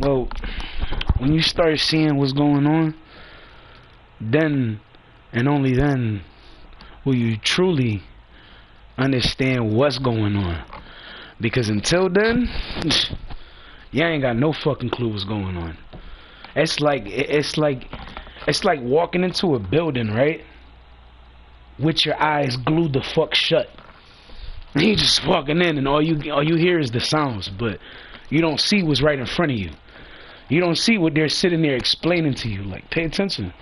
Well, when you start seeing what's going on, then and only then will you truly understand what's going on. Because until then, you ain't got no fucking clue what's going on. It's like walking into a building, right? With your eyes glued the fuck shut. You just walking in and all you hear is the sounds, but you don't see what's right in front of you. You don't see what they're sitting there explaining to you. Like, pay attention.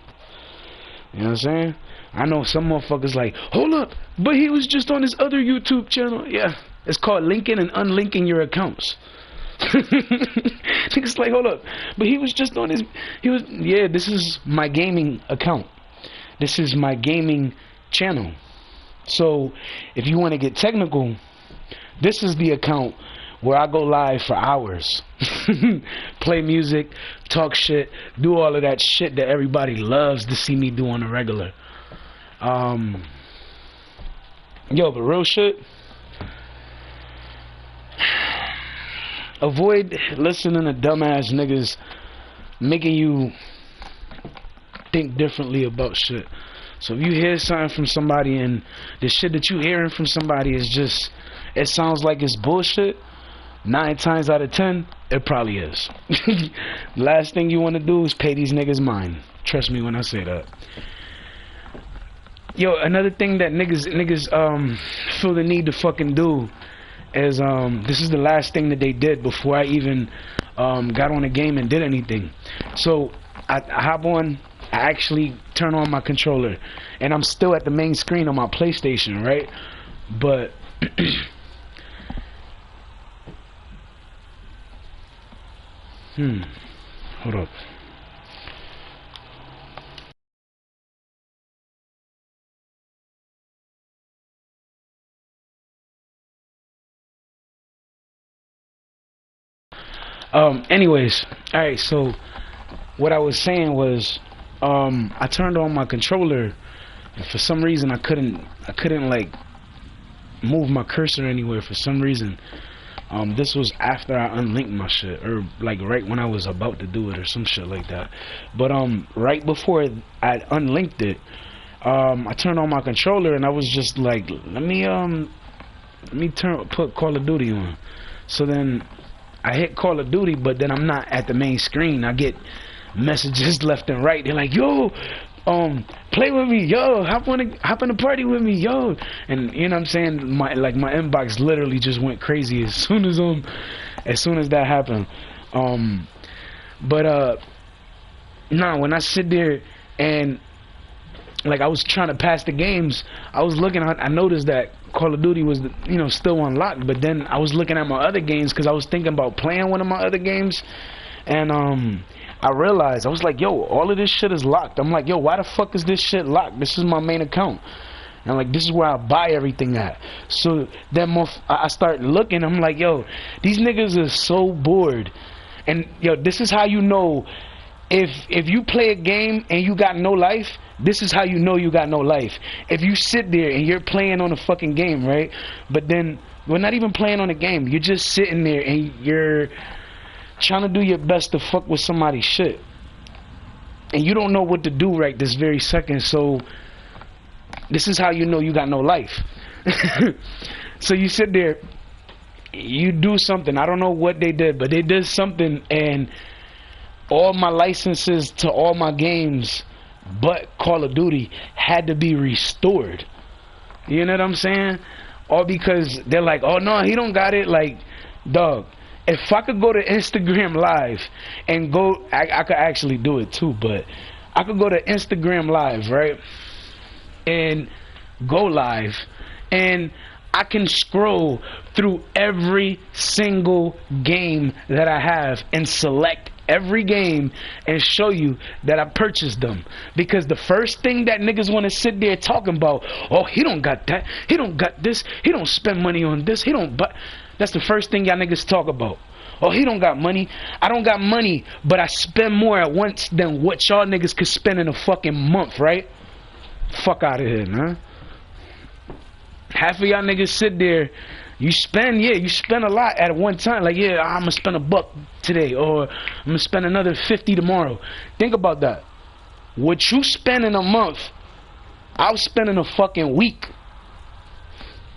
You know what I'm saying? I know some motherfuckers like, hold up, but he was just on his other YouTube channel. Yeah, it's called linking and unlinking your accounts. Niggas like, hold up, but he was just on his, yeah, this is my gaming account. This is my gaming channel. So, if you want to get technical, this is the account where I go live for hours. Play music, talk shit, do all of that shit that everybody loves to see me do on a regular. Yo, but real shit, avoid listening to dumbass niggas making you think differently about shit. So if you hear something from somebody and the shit that you hearing from somebody is just, it sounds like it's bullshit, 9 times out of 10, it probably is. Last thing you want to do is pay these niggas mind. Trust me when I say that. Yo, another thing that niggas feel the need to fucking do is this is the last thing that they did before I even got on the game and did anything. So I hop on, I actually turn on my controller, and I'm still at the main screen on my PlayStation, right? But hold up. Anyways, alright, so what I was saying was I turned on my controller and for some reason I couldn't like move my cursor anywhere for some reason. This was after I unlinked my shit, or like right when I was about to do it or some shit like that. But right before I unlinked it, I turned on my controller and I was just like, let me put Call of Duty on. So then I hit Call of Duty, but then I'm not at the main screen. I get messages left and right. They're like, yo, play with me, yo, hop in the party with me, yo. And you know what I'm saying, my inbox literally just went crazy as soon as that happened. Nah, when I sit there and like I was trying to pass the games, I was looking, I noticed that Call of Duty was, you know, still unlocked, but then I was looking at my other games because I was thinking about playing one of my other games, and I realized, I was like, yo, all of this shit is locked. I'm like, yo, why the fuck is this shit locked? This is my main account, and like, this is where I buy everything at. So then I start looking, I'm like, yo, these niggas are so bored. And yo, this is how you know if you play a game and you got no life, this is how you know you got no life. If you sit there and you're playing on a fucking game, right? But then we're not even playing on a game. You're just sitting there and you're trying to do your best to fuck with somebody's shit, and you don't know what to do right this very second. So this is how you know you got no life. So you sit there, you do something. I don't know what they did, but they did something, and all my licenses to all my games but Call of Duty had to be restored. You know what I'm saying? All because they're like, oh no, he don't got it. Like, dog, if I could go to Instagram Live and go, I could actually do it too, but I could go to Instagram Live, right, and go live, and I can scroll through every single game that I have and select every game and show you that I purchased them. Because the first thing that niggas want to sit there talking about, oh, he don't got that, he don't got this, he don't spend money on this, he don't, but that's the first thing y'all niggas talk about. Oh, he don't got money. I don't got money, but I spend more at once than what y'all niggas could spend in a fucking month, right? Fuck out of here, man. Half of y'all niggas sit there You spend, yeah, you spend a lot at one time. Like, yeah, I'm gonna spend $1 today, or I'm gonna spend another 50 tomorrow. Think about that. What you spend in a month, I'll spend in a fucking week.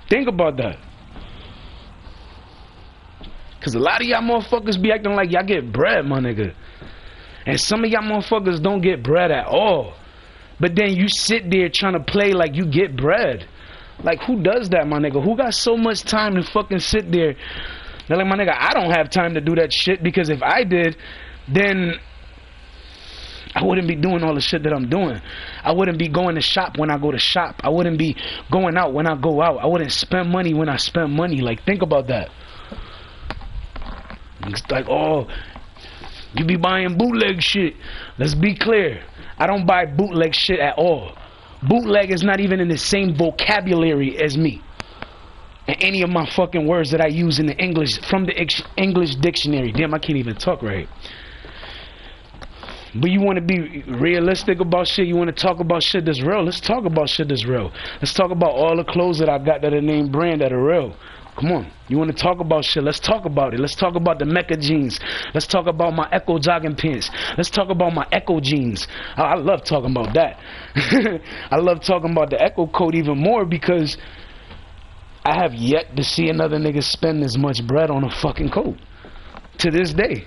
Think about that. Cause a lot of y'all motherfuckers be acting like y'all get bread, my nigga. And some of y'all motherfuckers don't get bread at all. But then you sit there trying to play like you get bread. Like, who does that, my nigga? Who got so much time to fucking sit there? They're like, my nigga, I don't have time to do that shit, because if I did, then I wouldn't be doing all the shit that I'm doing. I wouldn't be going to shop when I go to shop. I wouldn't be going out when I go out. I wouldn't spend money when I spend money. Like, think about that. It's like, oh, you be buying bootleg shit. Let's be clear. I don't buy bootleg shit at all. Bootleg is not even in the same vocabulary as me. And any of my fucking words that I use in the English, from the English dictionary. Damn, I can't even talk right. But you want to be realistic about shit. You want to talk about shit that's real. Let's talk about shit that's real. Let's talk about all the clothes that I got that are named brand that are real. Come on. You want to talk about shit? Let's talk about it. Let's talk about the Mecca jeans. Let's talk about my Echo jogging pants. Let's talk about my Echo jeans. I love talking about that. I love talking about the Echo coat even more, because I have yet to see another nigga spend as much bread on a fucking coat to this day.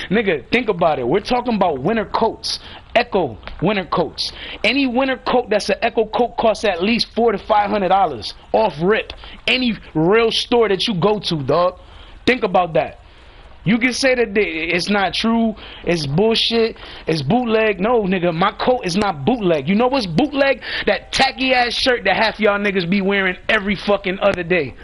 Nigga, think about it. We're talking about winter coats. Echo winter coats. Any winter coat that's an Echo coat costs at least $400 to $500 off rip. Any real store that you go to, dog. Think about that. You can say that it's not true, it's bullshit, it's bootleg. No, nigga, my coat is not bootleg. You know what's bootleg? That tacky ass shirt that half y'all niggas be wearing every fucking other day.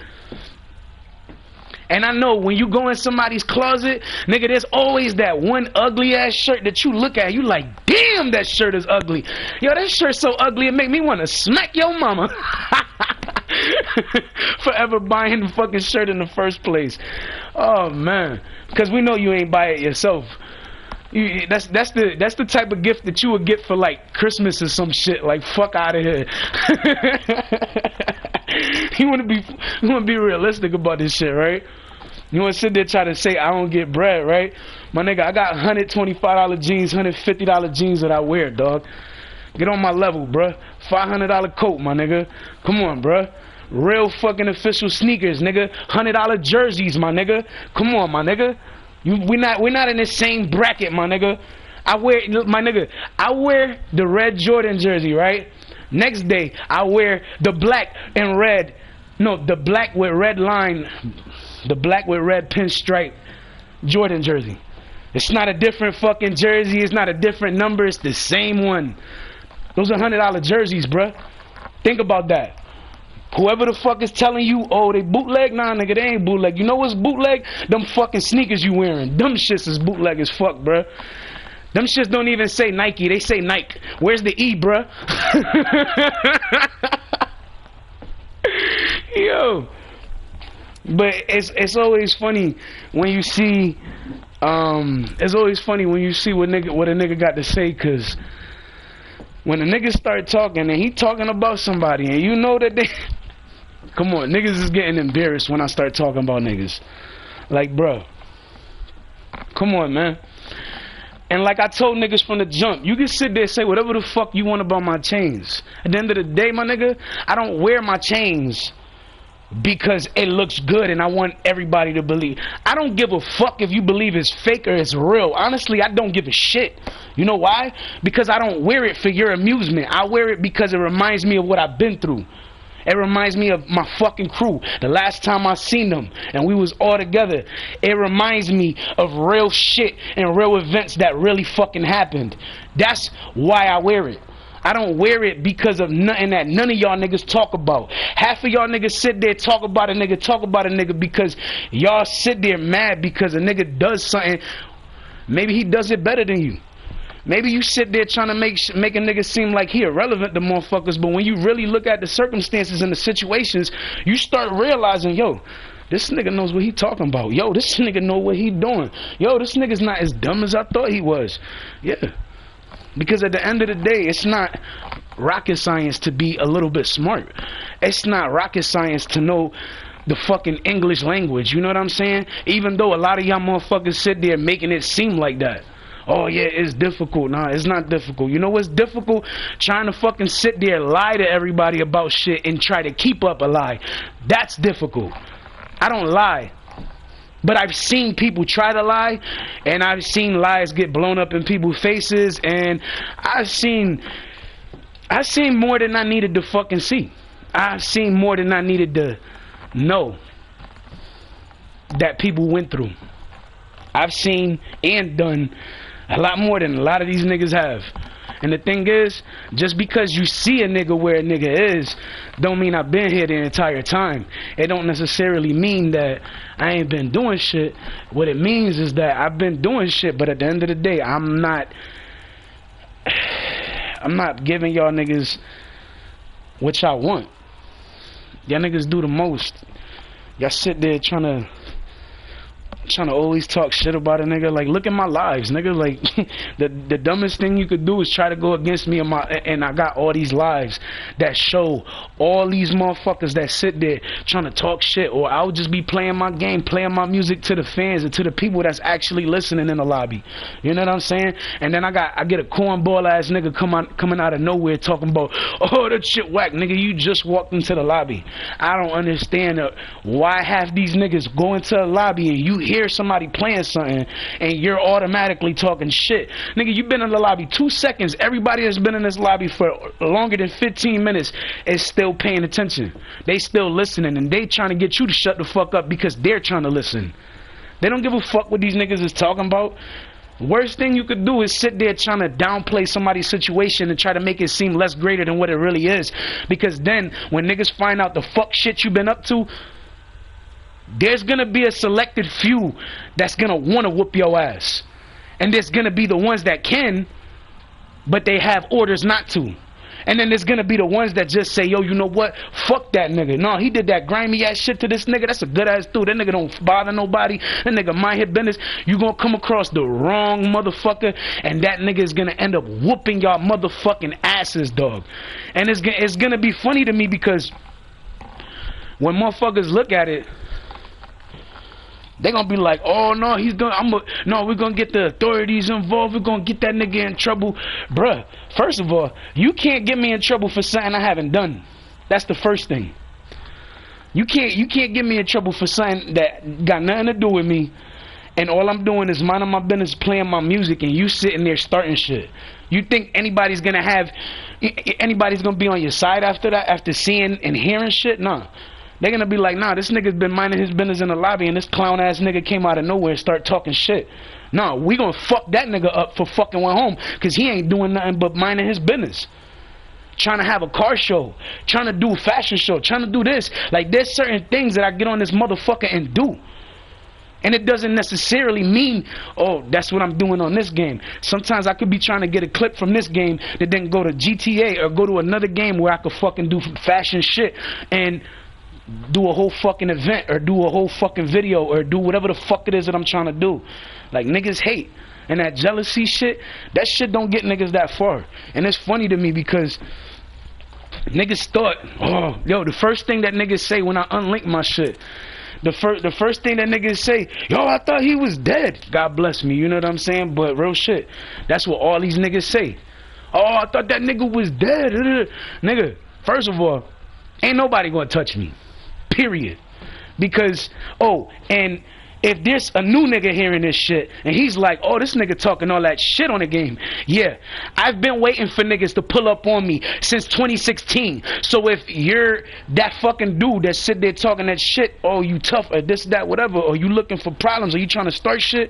And I know when you go in somebody's closet, nigga, there's always that one ugly ass shirt that you look at, you like, damn, that shirt is ugly. Yo, that shirt's so ugly it make me want to smack your mama. Forever buying the fucking shirt in the first place. Oh man, because we know you ain't buy it yourself. That's the type of gift that you would get for like Christmas or some shit. Like, fuck out of here. You want to be realistic about this shit, right? You want to sit there try to say I don't get bread, right? My nigga, I got $125 jeans, $150 jeans that I wear, dog. Get on my level, bruh. $500 coat, my nigga. Come on, bruh. Real fucking official sneakers, nigga. $100 jerseys, my nigga. Come on, my nigga. We're not in the same bracket, my nigga. I wear the red Jordan jersey, right? Next day, I wear the black and red, the black with red line, the black with red pinstripe Jordan jersey. It's not a different fucking jersey. It's not a different number. It's the same one. Those are $100 jerseys, bruh. Think about that. Whoever the fuck is telling you, oh, they bootleg? Nah, nigga, they ain't bootleg. You know what's bootleg? Them fucking sneakers you wearing. Them shits is bootleg as fuck, bruh. Them shits don't even say Nike. They say Nike. Where's the E, bruh? Yo. But it's always funny when you see it's always funny when you see what a nigga got to say, cause when a nigga start talking and he talking about somebody and you know that they come on, niggas is getting embarrassed when I start talking about niggas. Like, bro, come on, man. And like I told niggas from the jump, you can sit there and say whatever the fuck you want about my chains. At the end of the day, my nigga, I don't wear my chains because it looks good and I want everybody to believe. I don't give a fuck if you believe it's fake or it's real. Honestly, I don't give a shit. You know why? Because I don't wear it for your amusement. I wear it because it reminds me of what I've been through. It reminds me of my fucking crew. The last time I seen them and we was all together. It reminds me of real shit and real events that really fucking happened. That's why I wear it. I don't wear it because of nothing that none of y'all niggas talk about. Half of y'all niggas sit there talk about a nigga because y'all sit there mad because a nigga does something. Maybe he does it better than you. Maybe you sit there trying to make a nigga seem like he irrelevant to motherfuckers, but when you really look at the circumstances and the situations, you start realizing, yo, this nigga knows what he talking about. Yo, this nigga know what he doing. Yo, this nigga's not as dumb as I thought he was. Yeah. Because at the end of the day, it's not rocket science to be a little bit smart. It's not rocket science to know the fucking English language, you know what I'm saying? Even though a lot of y'all motherfuckers sit there making it seem like that. Oh yeah, it's difficult. Nah, it's not difficult. You know what's difficult? Trying to fucking sit there, lie to everybody about shit and try to keep up a lie. That's difficult. I don't lie. But I've seen people try to lie, and I've seen lies get blown up in people's faces, and I've seen more than I needed to fucking see. I've seen more than I needed to know that people went through. I've seen and done a lot more than a lot of these niggas have. And the thing is, just because you see a nigga where a nigga is, don't mean I've been here the entire time. It don't necessarily mean that I ain't been doing shit. What it means is that I've been doing shit, but at the end of the day, I'm not giving y'all niggas what y'all want. Y'all niggas do the most. Y'all sit there trying to always talk shit about a nigga. Like, look at my lives, nigga. Like, the dumbest thing you could do is try to go against me and I got all these lives that show all these motherfuckers that sit there trying to talk shit, or I'll just be playing my game, playing my music to the fans and to the people that's actually listening in the lobby. You know what I'm saying? And then I get a cornball ass nigga coming out of nowhere talking about, oh, that shit whack, nigga. You just walked into the lobby. I don't understand why half these niggas go into the lobby and you hear somebody playing something and you're automatically talking shit. Nigga, you've been in the lobby 2 seconds. Everybody that's been in this lobby for longer than 15 minutes is still paying attention. They still listening, and they trying to get you to shut the fuck up because they're trying to listen. They don't give a fuck what these niggas is talking about. Worst thing you could do is sit there trying to downplay somebody's situation and try to make it seem less greater than what it really is. Because then when niggas find out the fuck shit you been up to, there's gonna be a selected few that's gonna wanna whoop your ass. And there's gonna be the ones that can, but they have orders not to. And then there's gonna be the ones that just say, yo, you know what? Fuck that nigga. No, he did that grimy ass shit to this nigga. That's a good ass dude. That nigga don't bother nobody. That nigga mind his business. You gonna come across the wrong motherfucker, and that nigga is gonna end up whooping y'all motherfucking asses, dog. And it's gonna be funny to me because when motherfuckers look at it, they're gonna be like, oh no, we're gonna get the authorities involved, we're gonna get that nigga in trouble. Bruh, first of all, you can't get me in trouble for something I haven't done. That's the first thing. You can't get me in trouble for something that got nothing to do with me, and all I'm doing is minding my business, playing my music, and you sitting there starting shit. You think anybody's gonna be on your side after that, after seeing and hearing shit? Nah. They're gonna be like, nah, this nigga's been minding his business in the lobby and this clown ass nigga came out of nowhere and start talking shit. Nah, we gonna fuck that nigga up for fucking went home, cause he ain't doing nothing but minding his business. Trying to have a car show, trying to do a fashion show, trying to do this. Like, there's certain things that I get on this motherfucker and do. And it doesn't necessarily mean, oh, that's what I'm doing on this game. Sometimes I could be trying to get a clip from this game that then go to GTA or go to another game where I could fucking do fashion shit and do a whole fucking event or do a whole fucking video or do whatever the fuck it is that I'm trying to do. Like, niggas hate. And that jealousy shit, that shit don't get niggas that far. And it's funny to me because niggas thought, oh, yo, the first thing that niggas say when I unlink my shit, the first thing that niggas say, yo, I thought he was dead. God bless me, you know what I'm saying? But real shit, that's what all these niggas say. Oh, I thought that nigga was dead. Nigga, first of all, ain't nobody gonna touch me. Period. Because, oh, and if there's a new nigga hearing this shit and he's like, oh, this nigga talking all that shit on the game, yeah, I've been waiting for niggas to pull up on me since 2016. So if you're that fucking dude that sit there talking that shit, oh, you tough or this, that, whatever, or you looking for problems, or you trying to start shit,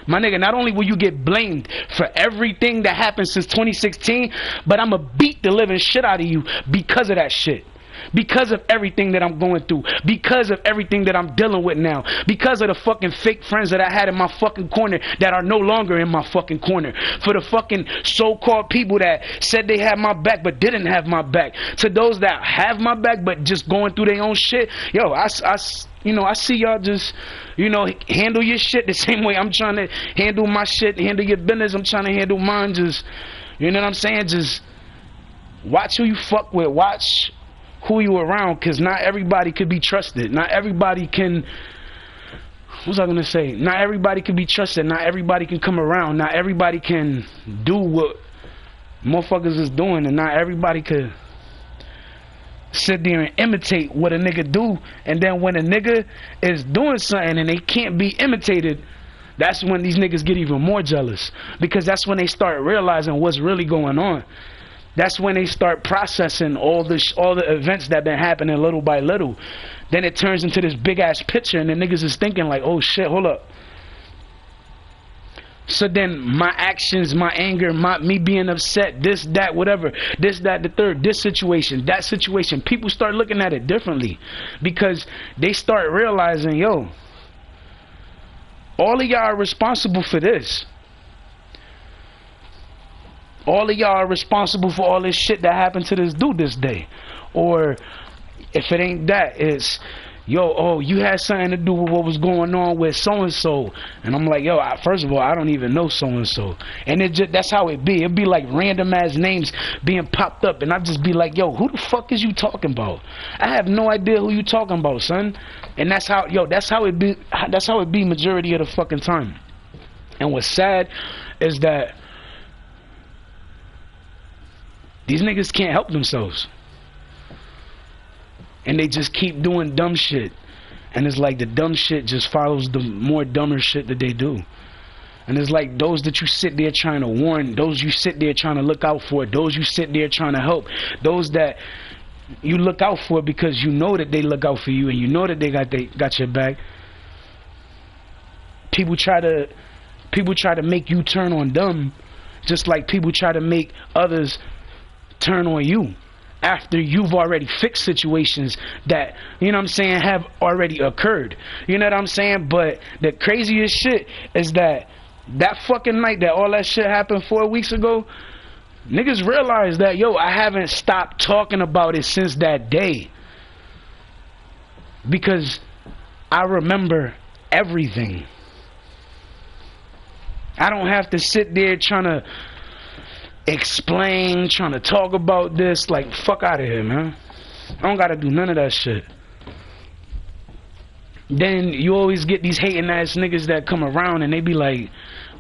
my nigga, not only will you get blamed for everything that happened since 2016, but I'ma beat the living shit out of you because of that shit. Because of everything that I'm going through. Because of everything that I'm dealing with now. Because of the fucking fake friends that I had in my fucking corner that are no longer in my fucking corner. For the fucking so-called people that said they had my back but didn't have my back. To those that have my back but just going through their own shit. Yo, I see y'all just, handle your shit the same way I'm trying to handle my shit, handle your business. I'm trying to handle mine. Just, you know what I'm saying? Just Watch who you fuck with. Watch who you around, because not everybody could be trusted. Not everybody can, what was I gonna say? Not everybody can be trusted. Not everybody can come around. Not everybody can do what motherfuckers is doing, and not everybody could sit there and imitate what a nigga do. And then when a nigga is doing something and they can't be imitated, that's when these niggas get even more jealous, because that's when they start realizing what's really going on. That's when they start processing all the events that been happening little by little. Then it turns into this big ass picture, and the niggas is thinking like, oh shit, hold up. So then my actions, my anger, me being upset, this, that, whatever, this, that, the third, this situation, that situation, people start looking at it differently, because they start realizing, yo, all of y'all are responsible for this. All of y'all are responsible for all this shit that happened to this dude this day. Or if it ain't that, it's, yo, oh, you had something to do with what was going on with so-and-so. And I'm like, yo, first of all, I don't even know so-and-so. And it just, that's how it be. It'd be like random ass names being popped up, and I'd just be like, yo, who the fuck is you talking about? I have no idea who you talking about, son. And that's how, yo, that's how it be majority of the fucking time. And what's sad is that these niggas can't help themselves. And they just keep doing dumb shit. And it's like the dumb shit just follows the more dumber shit that they do. And it's like those that you sit there trying to warn, those you sit there trying to look out for, those you sit there trying to help, those that you look out for because you know that they look out for you and you know that they got your back. People try to make you turn on them, just like people try to make others turn on you after you've already fixed situations that, you know what I'm saying, have already occurred. You know what I'm saying? But the craziest shit is that fucking night that all that shit happened 4 weeks ago, niggas realized that, yo, I haven't stopped talking about it since that day, because I remember everything. I don't have to sit there trying to explain, trying to talk about this. Like, fuck out of here, man. I don't gotta do none of that shit. Then you always get these hating ass niggas that come around and they be like,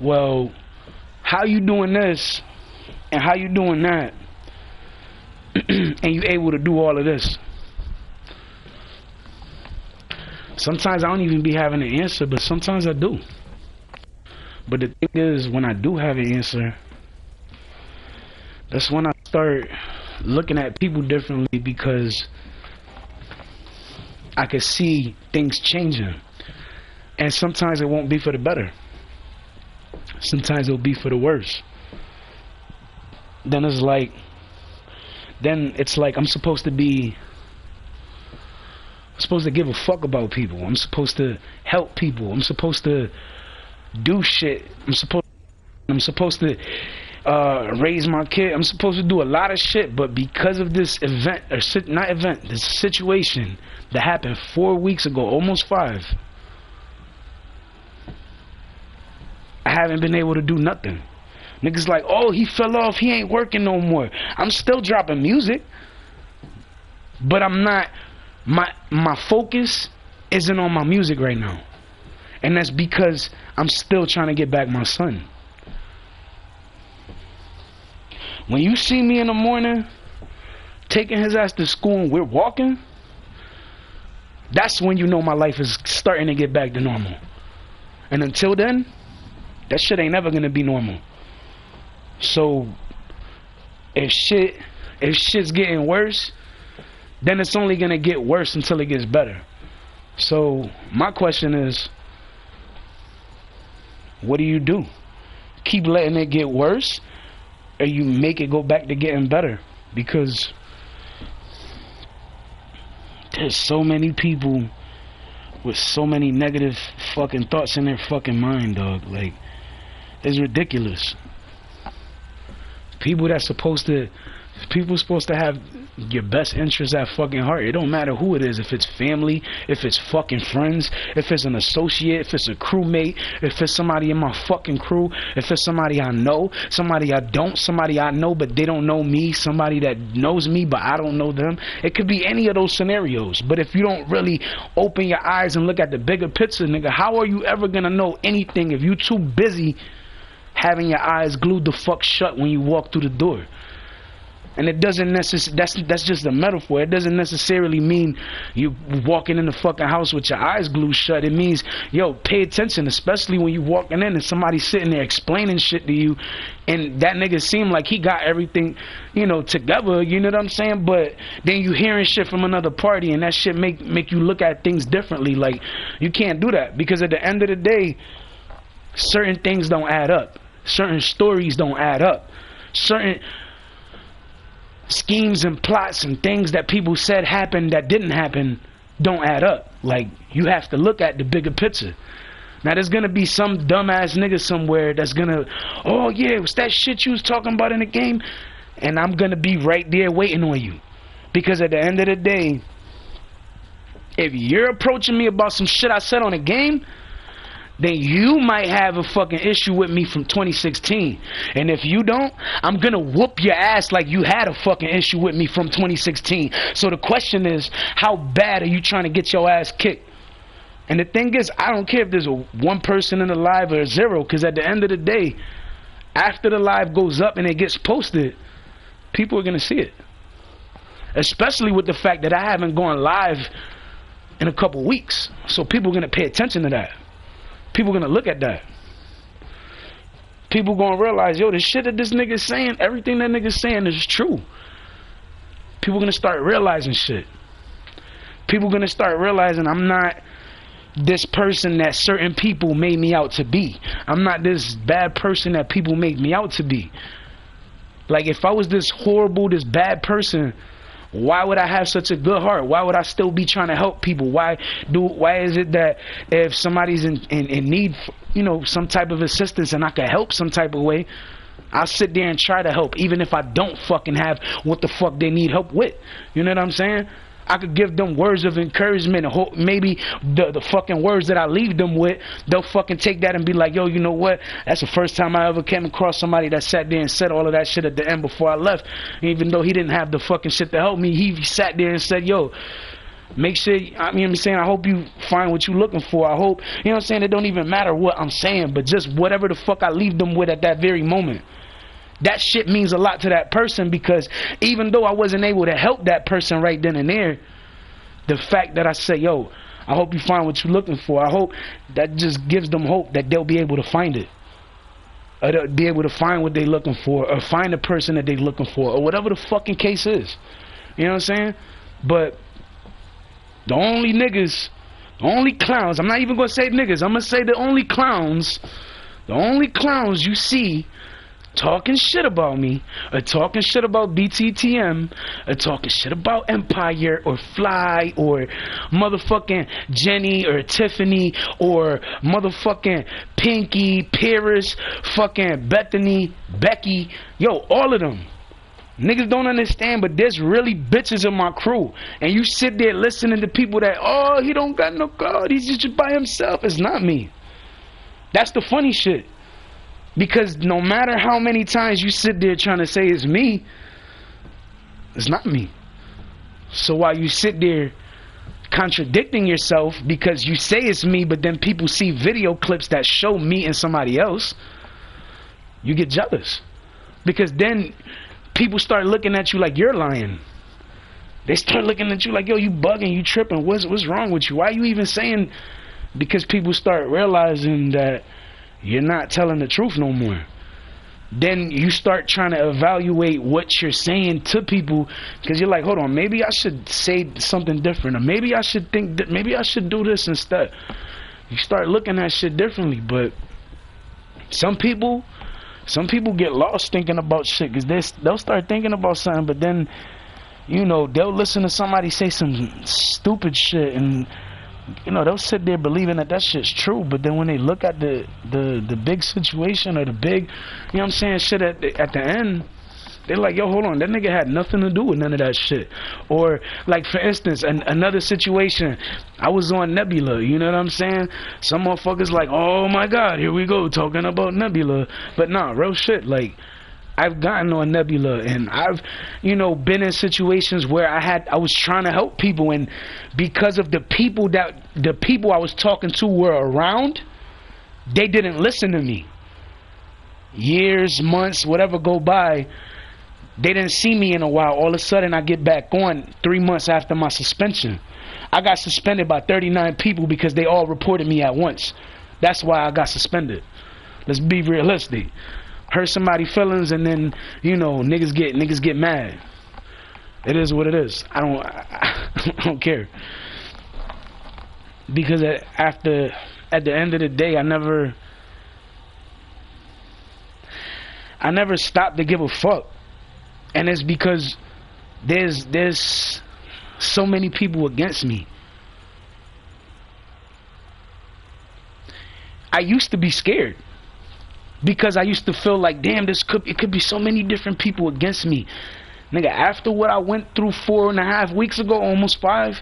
well, how you doing this and how you doing that and you able to do all of this? Sometimes I don't even be having an answer, but sometimes I do. But the thing is, when I do have an answer, that's when I start looking at people differently, because I can see things changing. And sometimes it won't be for the better. Sometimes it'll be for the worse. Then it's like I'm supposed to give a fuck about people. I'm supposed to help people. I'm supposed to do shit. I'm supposed to raise my kid. I'm supposed to do a lot of shit, but because of this event, or this situation that happened 4 weeks ago, almost 5, I haven't been able to do nothing. Niggas like, oh, he fell off, he ain't working no more. I'm still dropping music, but I'm not, my focus isn't on my music right now. And that's because I'm still trying to get back my son. When you see me in the morning taking his ass to school and we're walking, that's when you know my life is starting to get back to normal. And until then, that shit ain't never gonna be normal. So if shit's getting worse, then it's only gonna get worse until it gets better. So my question is, what do you do? Keep letting it get worse, or you make it go back to getting better? Because there's so many people with so many negative fucking thoughts in their fucking mind, dog. Like, it's ridiculous. People that's supposed to People supposed to have your best interest at fucking heart. It don't matter who it is. If it's family, if it's fucking friends, if it's an associate, if it's a crewmate, if it's somebody in my fucking crew, if it's somebody I know, somebody I don't, somebody I know but they don't know me, somebody that knows me but I don't know them. It could be any of those scenarios. But if you don't really open your eyes and look at the bigger picture, nigga, how are you ever gonna know anything if you too busy having your eyes glued the fuck shut when you walk through the door? And it doesn't necessarily, that's just a metaphor. It doesn't necessarily mean you walking in the fucking house with your eyes glued shut. It means, yo, pay attention, especially when you walking in and somebody's sitting there explaining shit to you, and that nigga seem like he got everything, you know, together, you know what I'm saying? But then you hearing shit from another party, and that shit make you look at things differently. Like, you can't do that, because at the end of the day, certain things don't add up. Certain stories don't add up. Certain schemes and plots and things that people said happened that didn't happen don't add up. Like, you have to look at the bigger picture. Now, there's gonna be some dumbass nigga somewhere that's gonna, oh yeah, what's that shit you was talking about in the game? And I'm gonna be right there waiting on you. Because at the end of the day, if you're approaching me about some shit I said on a game, then you might have a fucking issue with me from 2016. And if you don't, I'm gonna whoop your ass like you had a fucking issue with me from 2016. So the question is, how bad are you trying to get your ass kicked? And the thing is, I don't care if there's one person in the live or zero, because at the end of the day, after the live goes up and it gets posted, people are gonna see it. Especially with the fact that I haven't gone live in a couple weeks. So people are gonna pay attention to that. People gonna look at that. People gonna realize, yo, the shit that this nigga's saying, everything that nigga's saying is true. People gonna start realizing shit. People gonna start realizing I'm not this person that certain people made me out to be. I'm not this bad person that people made me out to be. Like, if I was this horrible, this bad person, why would I have such a good heart? Why would I still be trying to help people? Why is it that if somebody's in need, you know, some type of assistance and I can help some type of way, I'll sit there and try to help, even if I don't fucking have what the fuck they need help with. You know what I'm saying? I could give them words of encouragement and hope maybe the fucking words that I leave them with, they'll fucking take that and be like, yo, you know what? That's the first time I ever came across somebody that sat there and said all of that shit at the end before I left. Even though he didn't have the fucking shit to help me, he sat there and said, yo, make sure, I mean, I'm saying, I hope you find what you're looking for. I hope, you know what I'm saying? It don't even matter what I'm saying, but just whatever the fuck I leave them with at that very moment. That shit means a lot to that person, because even though I wasn't able to help that person right then and there, the fact that I say, yo, I hope you find what you're looking for, I hope that just gives them hope that they'll be able to find it. Or they'll be able to find what they're looking for, or find the person that they're looking for, or whatever the fucking case is. You know what I'm saying? But the only niggas, the only clowns, I'm not even going to say niggas, I'm going to say the only clowns you see talking shit about me, or talking shit about BTTM, or talking shit about Empire, or Fly, or motherfucking Jenny, or Tiffany, or motherfucking Pinky, Paris, fucking Bethany, Becky, yo, all of them. Niggas don't understand, but there's really bitches in my crew. And you sit there listening to people that, oh, he don't got no God, he's just by himself. It's not me. That's the funny shit. Because no matter how many times you sit there trying to say it's me, it's not me. So while you sit there contradicting yourself because you say it's me, but then people see video clips that show me and somebody else, you get jealous. Because then people start looking at you like you're lying. They start looking at you like, yo, you bugging, you tripping, what's wrong with you? Why are you even saying? Because people start realizing that you're not telling the truth no more. Then you start trying to evaluate what you're saying to people, because you're like, hold on, maybe I should say something different, or maybe I should think that, maybe I should do this instead. You start looking at shit differently. But some people get lost thinking about shit, because they'll start thinking about something, but then, you know, they'll listen to somebody say some stupid shit, and you know, they'll sit there believing that shit's true, but then when they look at the big situation, or the big, you know what I'm saying, shit at the end, They're like, yo, hold on, that nigga had nothing to do with none of that shit. Or, like, for instance, another situation, I was on Nebula, you know what I'm saying? Some motherfuckers like, oh my God, here we go, talking about Nebula. But nah, real shit, like, I've gotten on Nebula, and I've, you know, been in situations where I was trying to help people, and because of the people I was talking to were around, they didn't listen to me. Years, months, whatever go by, they didn't see me in a while. All of a sudden, I get back on 3 months after my suspension. I got suspended by 39 people because they all reported me at once. That's why I got suspended. Let's be realistic. Hurt somebody's feelings, and then, you know, niggas get mad. It is what it is. I don't care. Because at the end of the day, I never stopped to give a fuck. And it's because there's so many people against me. I used to be scared because I used to feel like, damn, it could be so many different people against me. Nigga, after what I went through 4.5 weeks ago, almost 5,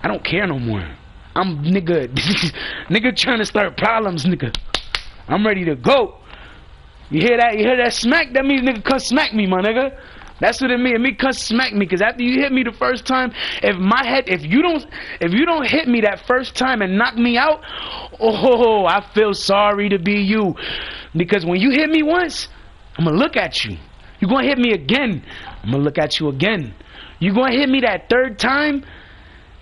I don't care no more. I'm nigga trying to start problems, nigga. I'm ready to go. You hear that? You hear that smack? That means nigga come smack me, my nigga. That's what it means. It means come smack me. Cause after you hit me the first time, if you don't hit me that first time and knock me out, oh, I feel sorry to be you. Because when you hit me once, I'm gonna look at you. You're gonna hit me again, I'm gonna look at you again. You're gonna hit me that third time,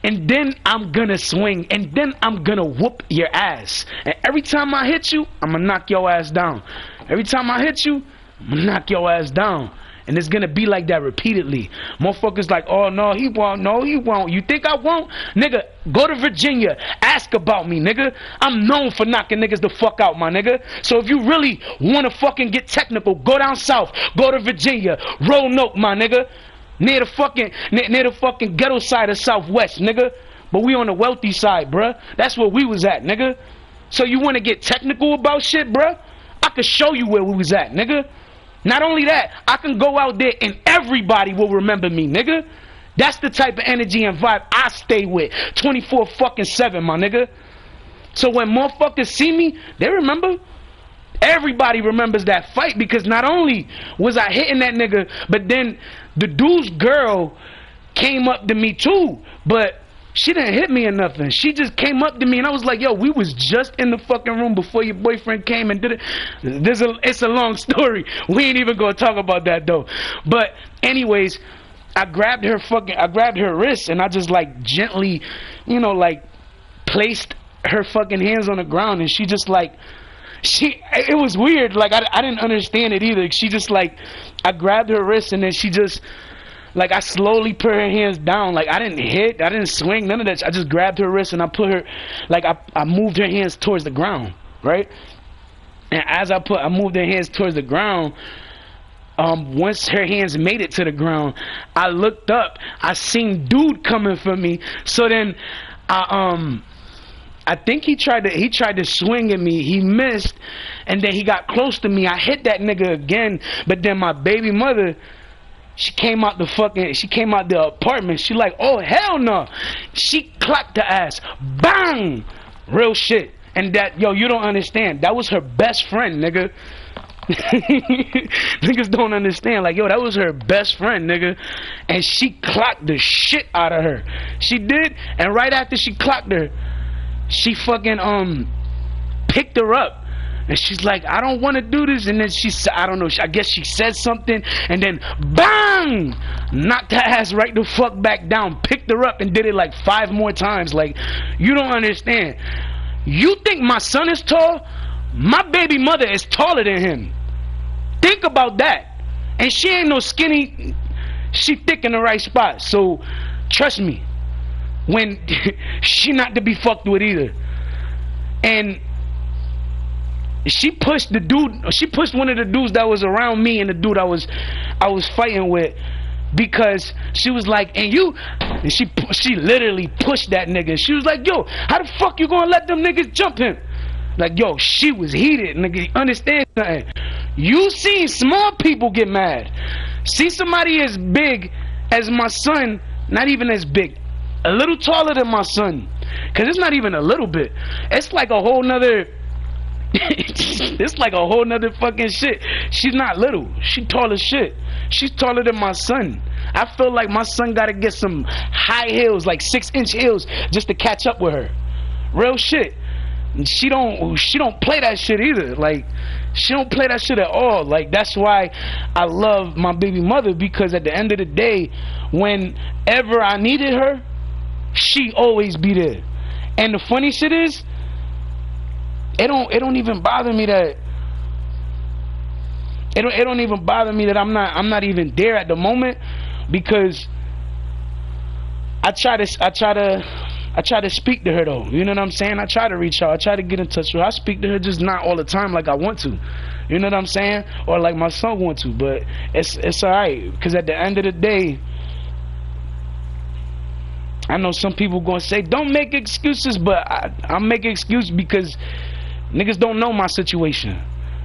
and then I'm gonna swing, and then I'm gonna whoop your ass. And every time I hit you, I'm gonna knock your ass down. Every time I hit you, I'm gonna knock your ass down. And it's gonna be like that repeatedly. Motherfuckers like, oh no, he won't. No, he won't. You think I won't? Nigga, go to Virginia. Ask about me, nigga. I'm known for knocking niggas the fuck out, my nigga. So if you really wanna fucking get technical, go down south. Go to Virginia. Roanoke, my nigga. Near the fucking ghetto side of Southwest, nigga. But we on the wealthy side, bruh. That's where we was at, nigga. So you wanna get technical about shit, bruh? I could show you where we was at, nigga. Not only that, I can go out there and everybody will remember me, nigga. That's the type of energy and vibe I stay with 24/7, my nigga. So when motherfuckers see me, they remember. Everybody remembers that fight because not only was I hitting that nigga, but then the dude's girl came up to me too, but she didn't hit me or nothing. She just came up to me and I was like, yo, we was just in the fucking room before your boyfriend came and did it. It's a long story. We ain't even gonna talk about that though. But anyways, I grabbed her wrist and I just like gently, you know, like placed her fucking hands on the ground, and she just like, it was weird. Like I didn't understand it either. She just like, I grabbed her wrist and then she just, like, I slowly put her hands down. Like, I didn't hit, I didn't swing, none of that. I just grabbed her wrist and I put her, like, I moved her hands towards the ground, right? And as I moved her hands towards the ground, once her hands made it to the ground, I looked up, I seen dude coming for me. So then, I think he tried to swing at me. He missed, and then he got close to me. I hit that nigga again, but then my baby mother, she came out the apartment. She like, oh hell no. She clapped the ass. Bang! Real shit. And that, yo, you don't understand. That was her best friend, nigga. Niggas don't understand. Like, yo, that was her best friend, nigga. And she clocked the shit out of her. She did, and right after she clocked her, she fucking picked her up. And she's like, I don't want to do this. And then I don't know, I guess she said something. And then, bang! Knocked her ass right the fuck back down. Picked her up and did it like 5 more times. Like, you don't understand. You think my son is tall? My baby mother is taller than him. Think about that. And she ain't no skinny. She thick in the right spot. So, trust me. When she not to be fucked with either. And she pushed one of the dudes that was around me and the dude I was fighting with, because she was like, and she literally pushed that nigga. She was like, yo, how the fuck you gonna let them niggas jump him? Like, yo, she was heated, nigga. Understand something? You see small people get mad. See somebody as big as my son, not even as big, a little taller than my son, because it's not even a little bit. It's like a whole nother it's like a whole nother fucking shit. She's not little. She tall as shit. She's taller than my son. I feel like my son gotta get some high heels, like 6-inch heels, just to catch up with her. Real shit. She don't play that shit either. Like, she don't play that shit at all. Like, that's why I love my baby mother, because at the end of the day, whenever I needed her, she always be there. And the funny shit is, it don't even bother me that it don't even bother me that I'm not even there at the moment, because I try to speak to her though. You know what I'm saying? I try to reach out. I try to get in touch with her. I speak to her, just not all the time like I want to. You know what I'm saying? Or like my son want to. But it's alright, because at the end of the day, I know some people gonna say don't make excuses, but I'm making excuses because niggas don't know my situation.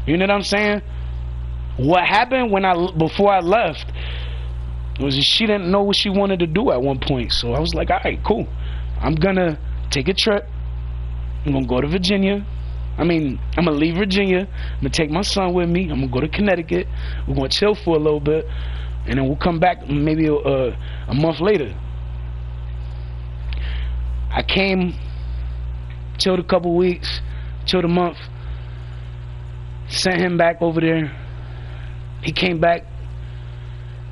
You know what I'm saying? What happened before I left was that she didn't know what she wanted to do at one point. So I was like, alright, cool. I'm gonna take a trip. I'm gonna go to Virginia. I'm gonna leave Virginia. I'm gonna take my son with me. I'm gonna go to Connecticut. We're gonna chill for a little bit, and then we'll come back maybe a month later. I came, chilled a couple weeks, chilled a month, sent him back over there. He came back,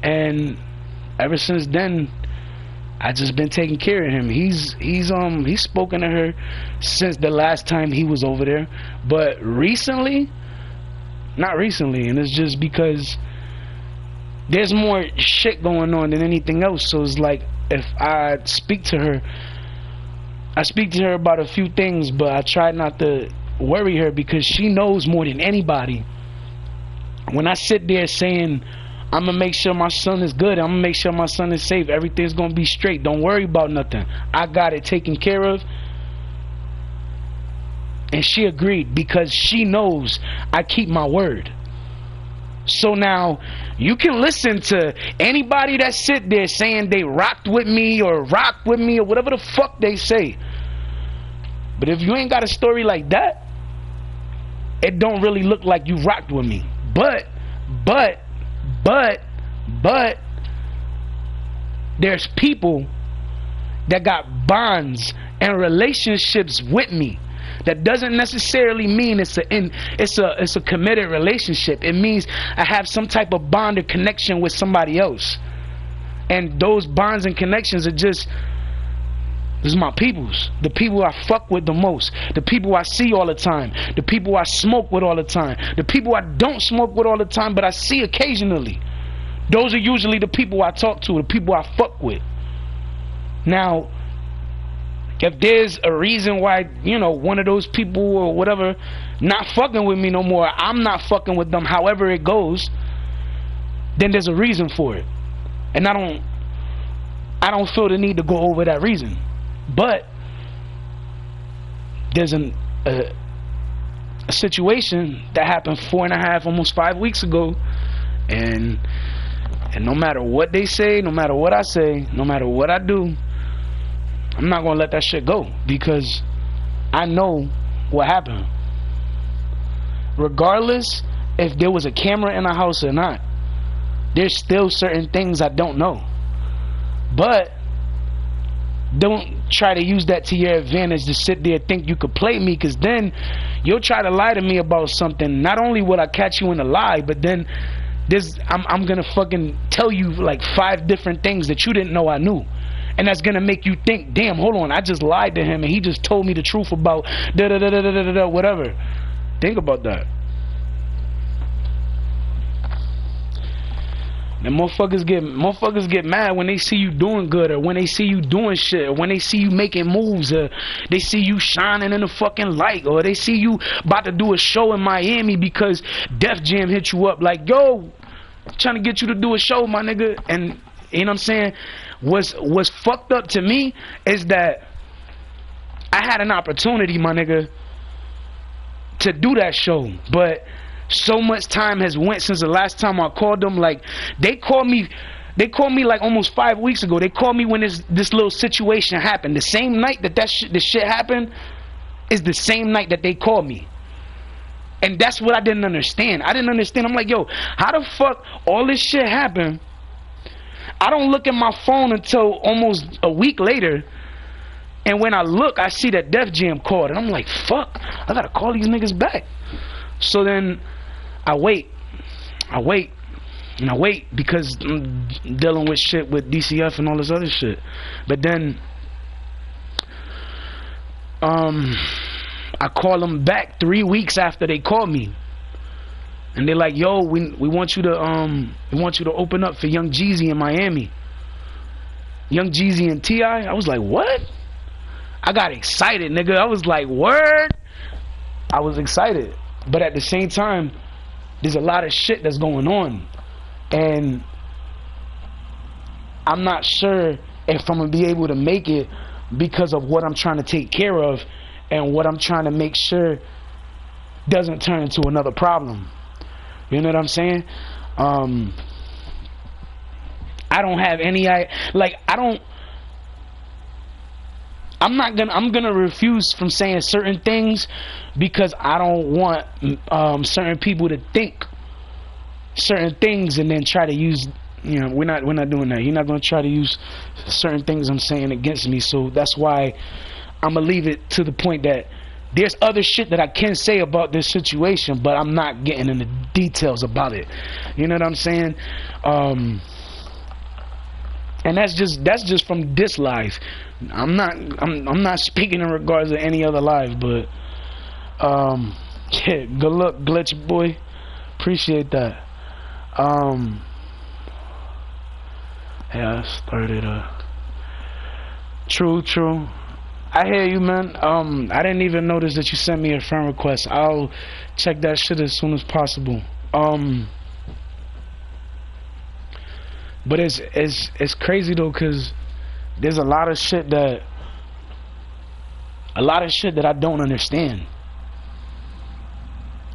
and ever since then, I just been taking care of him. He's spoken to her since the last time he was over there, but not recently, and it's just because there's more shit going on than anything else. So it's like, if I speak to her about a few things, but I try not to worry her, because she knows more than anybody. When I sit there saying, I'm gonna make sure my son is good, I'm gonna make sure my son is safe, everything's gonna be straight, don't worry about nothing, I got it taken care of, and she agreed, because she knows I keep my word. So now you can listen to anybody that sit there saying they rocked with me or whatever the fuck they say, but if you ain't got a story like that, it don't really look like you rocked with me. But there's people that got bonds and relationships with me. That doesn't necessarily mean it's a committed relationship. It means I have some type of bond or connection with somebody else, and those bonds and connections are just, this is my peoples, the people I fuck with the most, the people I see all the time, the people I smoke with all the time, the people I don't smoke with all the time but I see occasionally. Those are usually the people I talk to, the people I fuck with. Now, if there's a reason why, you know, one of those people or whatever not fucking with me no more, I'm not fucking with them, however it goes, then there's a reason for it, and I don't feel the need to go over that reason. But there's a situation that happened 4.5, almost 5 weeks ago, and no matter what they say, no matter what I say, no matter what I do, I'm not gonna let that shit go, because I know what happened. Regardless if there was a camera in the house or not, there's still certain things I don't know. But don't try to use that to your advantage to sit there and think you could play me, because then you'll try to lie to me about something. Not only will I catch you in a lie, but then I'm gonna fucking tell you like 5 different things that you didn't know I knew, and that's gonna make you think, damn, hold on, I just lied to him and he just told me the truth about da da da da da da, whatever. Think about that. And motherfuckers get mad when they see you doing good, or when they see you doing shit, or when they see you making moves, or they see you shining in the fucking light, or they see you about to do a show in Miami because Def Jam hit you up like, yo, trying to get you to do a show, my nigga. And you know what I'm saying? What's fucked up to me is that I had an opportunity, my nigga, to do that show, but So much time has went since the last time I called them. Like, they called me like almost 5 weeks ago. They called me when this little situation happened. The same night that this shit happened is the same night that they called me. And that's what I didn't understand. I didn't understand. I'm like, yo, how the fuck all this shit happened? I don't look at my phone until almost a week later. And when I look, I see that Def Jam called. And I'm like, fuck, I gotta call these niggas back. So then I wait because I'm dealing with shit with DCF and all this other shit. But then I call them back 3 weeks after they called me, and they're like, yo, we want you to open up for Young Jeezy in Miami. Young Jeezy and T.I. I was like, what? I got excited, nigga. I was like, word. I was excited, but at the same time, there's a lot of shit that's going on, and I'm not sure if I'm gonna be able to make it because of what I'm trying to take care of and what I'm trying to make sure doesn't turn into another problem. You know what I'm saying? I don't have any, I'm gonna refuse from saying certain things because I don't want certain people to think certain things and then try to use, you know, we're not doing that. You're not gonna try to use certain things I'm saying against me. So that's why I'm gonna leave it to the point that there's other shit that I can say about this situation, but I'm not getting into details about it. You know what I'm saying? And that's just from this life. I'm not speaking in regards to any other life, but yeah, good luck, Glitch boy. Appreciate that. Yeah, I started true. I hear you, man. I didn't even notice that you sent me a friend request. I'll check that shit as soon as possible. But it's crazy though, cause there's a lot of shit that I don't understand.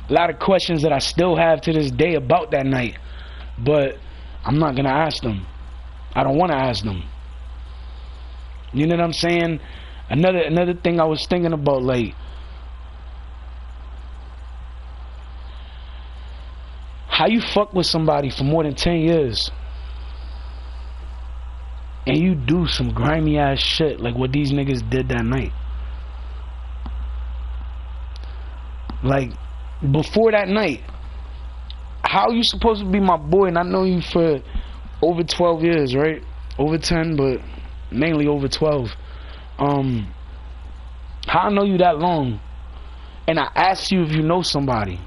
A lot of questions that I still have to this day about that night, but I'm not gonna ask them. I don't want to ask them. You know what I'm saying? Another thing I was thinking about, like, how you fuck with somebody for more than 10 years and you do some grimy ass shit like what these niggas did that night. Like, before that night, how you supposed to be my boy and I know you for over 12 years, right? Over 10, but mainly over 12. How I know you that long and I ask you if you know somebody,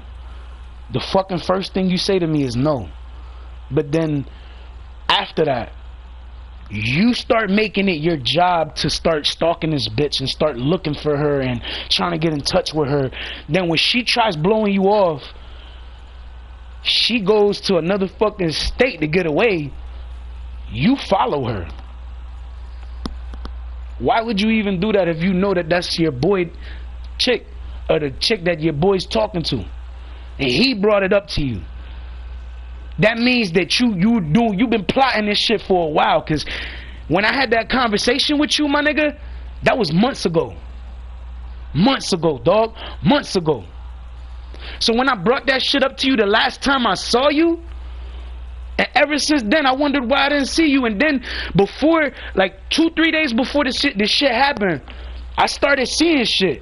the fucking first thing you say to me is no. But then after that, you start making it your job to start stalking this bitch and start looking for her and trying to get in touch with her. Then when she tries blowing you off, she goes to another fucking state to get away. You follow her. Why would you even do that if you know that that's your boy chick or the chick that your boy's talking to and he brought it up to you? That means that you've been plotting this shit for a while, cause when I had that conversation with you, my nigga, that was months ago. Months ago, dog. Months ago. So when I brought that shit up to you the last time I saw you, and ever since then I wondered why I didn't see you. And then before, like 2-3 days before this shit happened, I started seeing shit.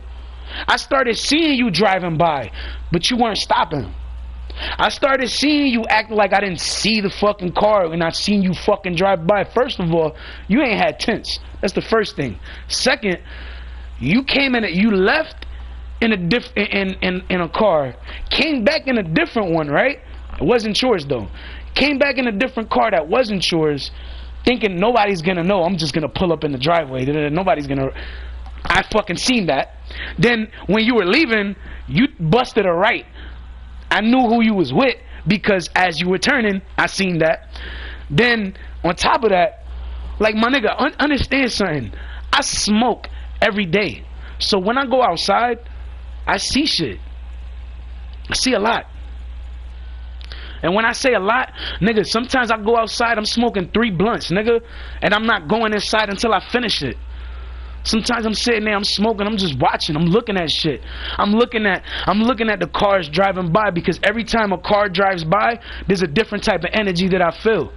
I started seeing you driving by, but you weren't stopping. I started seeing you acting like I didn't see the fucking car and I seen you fucking drive by. First of all, you ain't had tints. That's the first thing. Second, you came in, you left in a car, came back in a different one, right? It wasn't yours though. Came back in a different car that wasn't yours, thinking nobody's gonna know. I'm just gonna pull up in the driveway. Nobody's gonna. I fucking seen that. Then when you were leaving, you busted a right. I knew who you was with because as you were turning, I seen that. Then on top of that, like my nigga, understand something. I smoke every day, so when I go outside, I see shit. I see a lot. And when I say a lot, nigga, sometimes I go outside, I'm smoking 3 blunts, nigga, and I'm not going inside until I finish it. Sometimes I'm sitting there, I'm smoking, I'm just watching, I'm looking at shit. I'm looking at the cars driving by, because every time a car drives by, there's a different type of energy that I feel.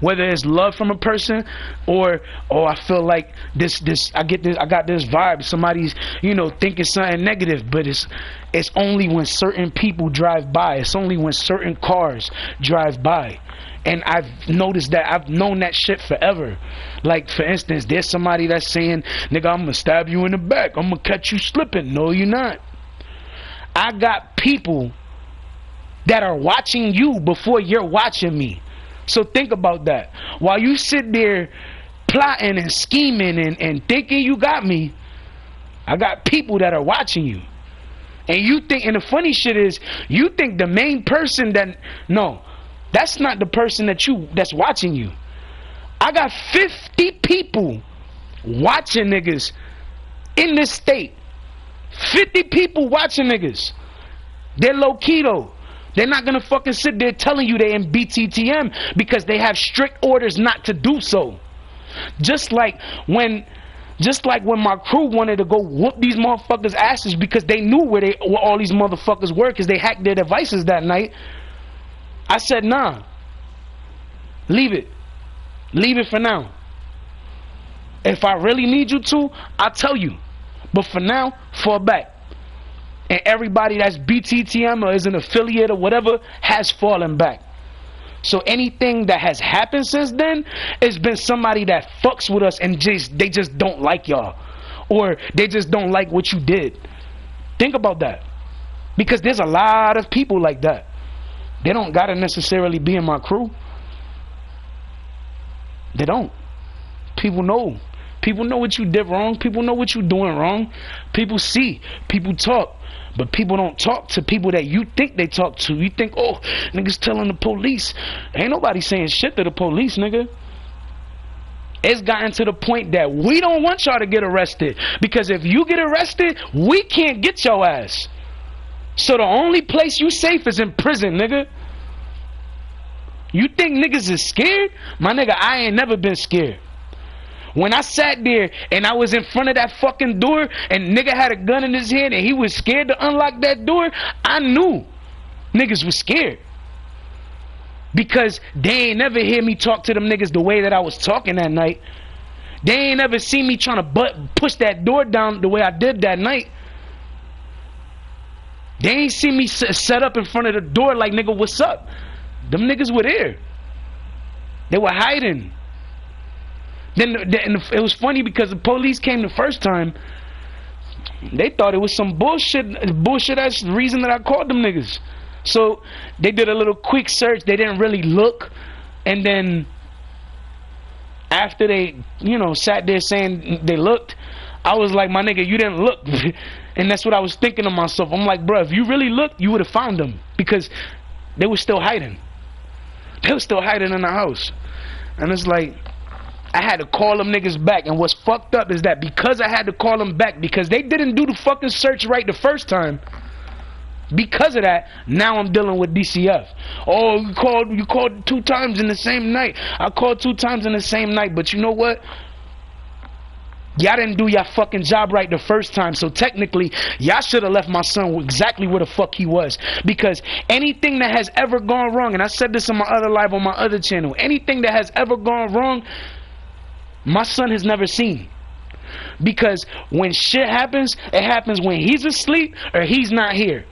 Whether it's love from a person, or I feel like I got this vibe, somebody's, you know, thinking something negative. But it's only when certain people drive by, it's only when certain cars drive by. And I've noticed that, I've known that shit forever. Like, for instance, there's somebody that's saying, nigga, I'm gonna stab you in the back, I'm gonna catch you slipping. No, you're not. I got people that are watching you before you're watching me. So think about that. While you sit there plotting and scheming and thinking you got me, I got people that are watching you. And you think, and the funny shit is, you think the main person that, no, that's not the person that's watching you. I got 50 people watching niggas in this state. 50 people watching niggas. They're low key though. They're not gonna fucking sit there telling you they're in BTTM because they have strict orders not to do so. Just like when my crew wanted to go whoop these motherfuckers' asses because they knew where all these motherfuckers were, because they hacked their devices that night. I said, nah, leave it for now. If I really need you to, I'll tell you, but for now, fall back. And everybody that's BTTM or is an affiliate or whatever has fallen back. So anything that has happened since then, it's been somebody that fucks with us and they just don't like y'all, or they just don't like what you did. Think about that, because there's a lot of people like that. They don't gotta necessarily be in my crew. They don't. People know. People know what you did wrong. People know what you're doing wrong. People see. People talk. But people don't talk to people that you think they talk to. You think, oh, niggas telling the police. Ain't nobody saying shit to the police, nigga. It's gotten to the point that we don't want y'all to get arrested, because if you get arrested, we can't get your ass. So the only place you safe is in prison, nigga. You think niggas is scared? My nigga, I ain't never been scared. When I sat there and I was in front of that fucking door and nigga had a gun in his hand and he was scared to unlock that door, I knew niggas was scared. Because they ain't never hear me talk to them niggas the way that I was talking that night. They ain't never seen me trying to push that door down the way I did that night. They ain't seen me set up in front of the door like, nigga, what's up? Them niggas were there. They were hiding. Then it was funny because the police came the first time. They thought it was some bullshit ass reason that I called them niggas. So they did a little quick search. They didn't really look. And then after they, you know, sat there saying they looked, I was like, my nigga, you didn't look. And that's what I was thinking to myself. I'm like, bro, if you really looked, you would have found them, because they were still hiding. They were still hiding in the house. And it's like, I had to call them niggas back. And what's fucked up is that because I had to call them back, because they didn't do the fucking search right the first time, because of that, now I'm dealing with DCF. Oh, you called 2 times in the same night. I called 2 times in the same night. But you know what? Y'all didn't do your fucking job right the first time. So technically, y'all should have left my son exactly where the fuck he was. Because anything that has ever gone wrong, and I said this on my other live on my other channel, anything that has ever gone wrong, my son has never seen. Because when shit happens, it happens when he's asleep or he's not here.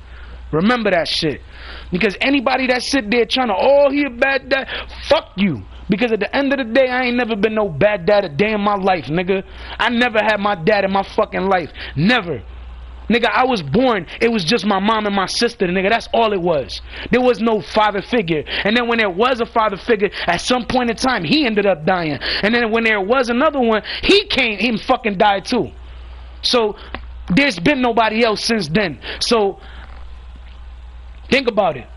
Remember that shit. Because anybody that sit there trying to, oh, he a bad dad, fuck you. Because at the end of the day, I ain't never been no bad dad a day in my life, nigga. I never had my dad in my fucking life. Never. Nigga, I was born, it was just my mom and my sister, nigga. That's all it was. There was no father figure. And then when there was a father figure, at some point in time, he ended up dying. And then when there was another one, he fucking died too. So there's been nobody else since then. So think about it.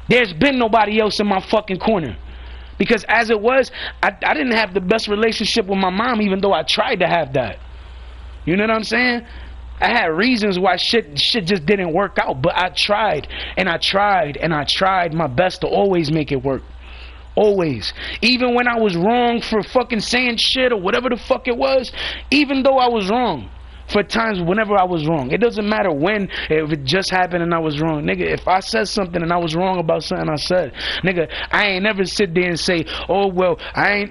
There's been nobody else in my fucking corner. Because as it was, I didn't have the best relationship with my mom, even though I tried to have that. You know what I'm saying? I had reasons why shit just didn't work out, but I tried and I tried and I tried my best to always make it work. Always. Even when I was wrong for fucking saying shit or whatever the fuck it was, even though I was wrong. For times whenever I was wrong. It doesn't matter when, if it just happened and I was wrong. Nigga, if I said something and I was wrong about something I said, nigga, I ain't never sit there and say, oh well, I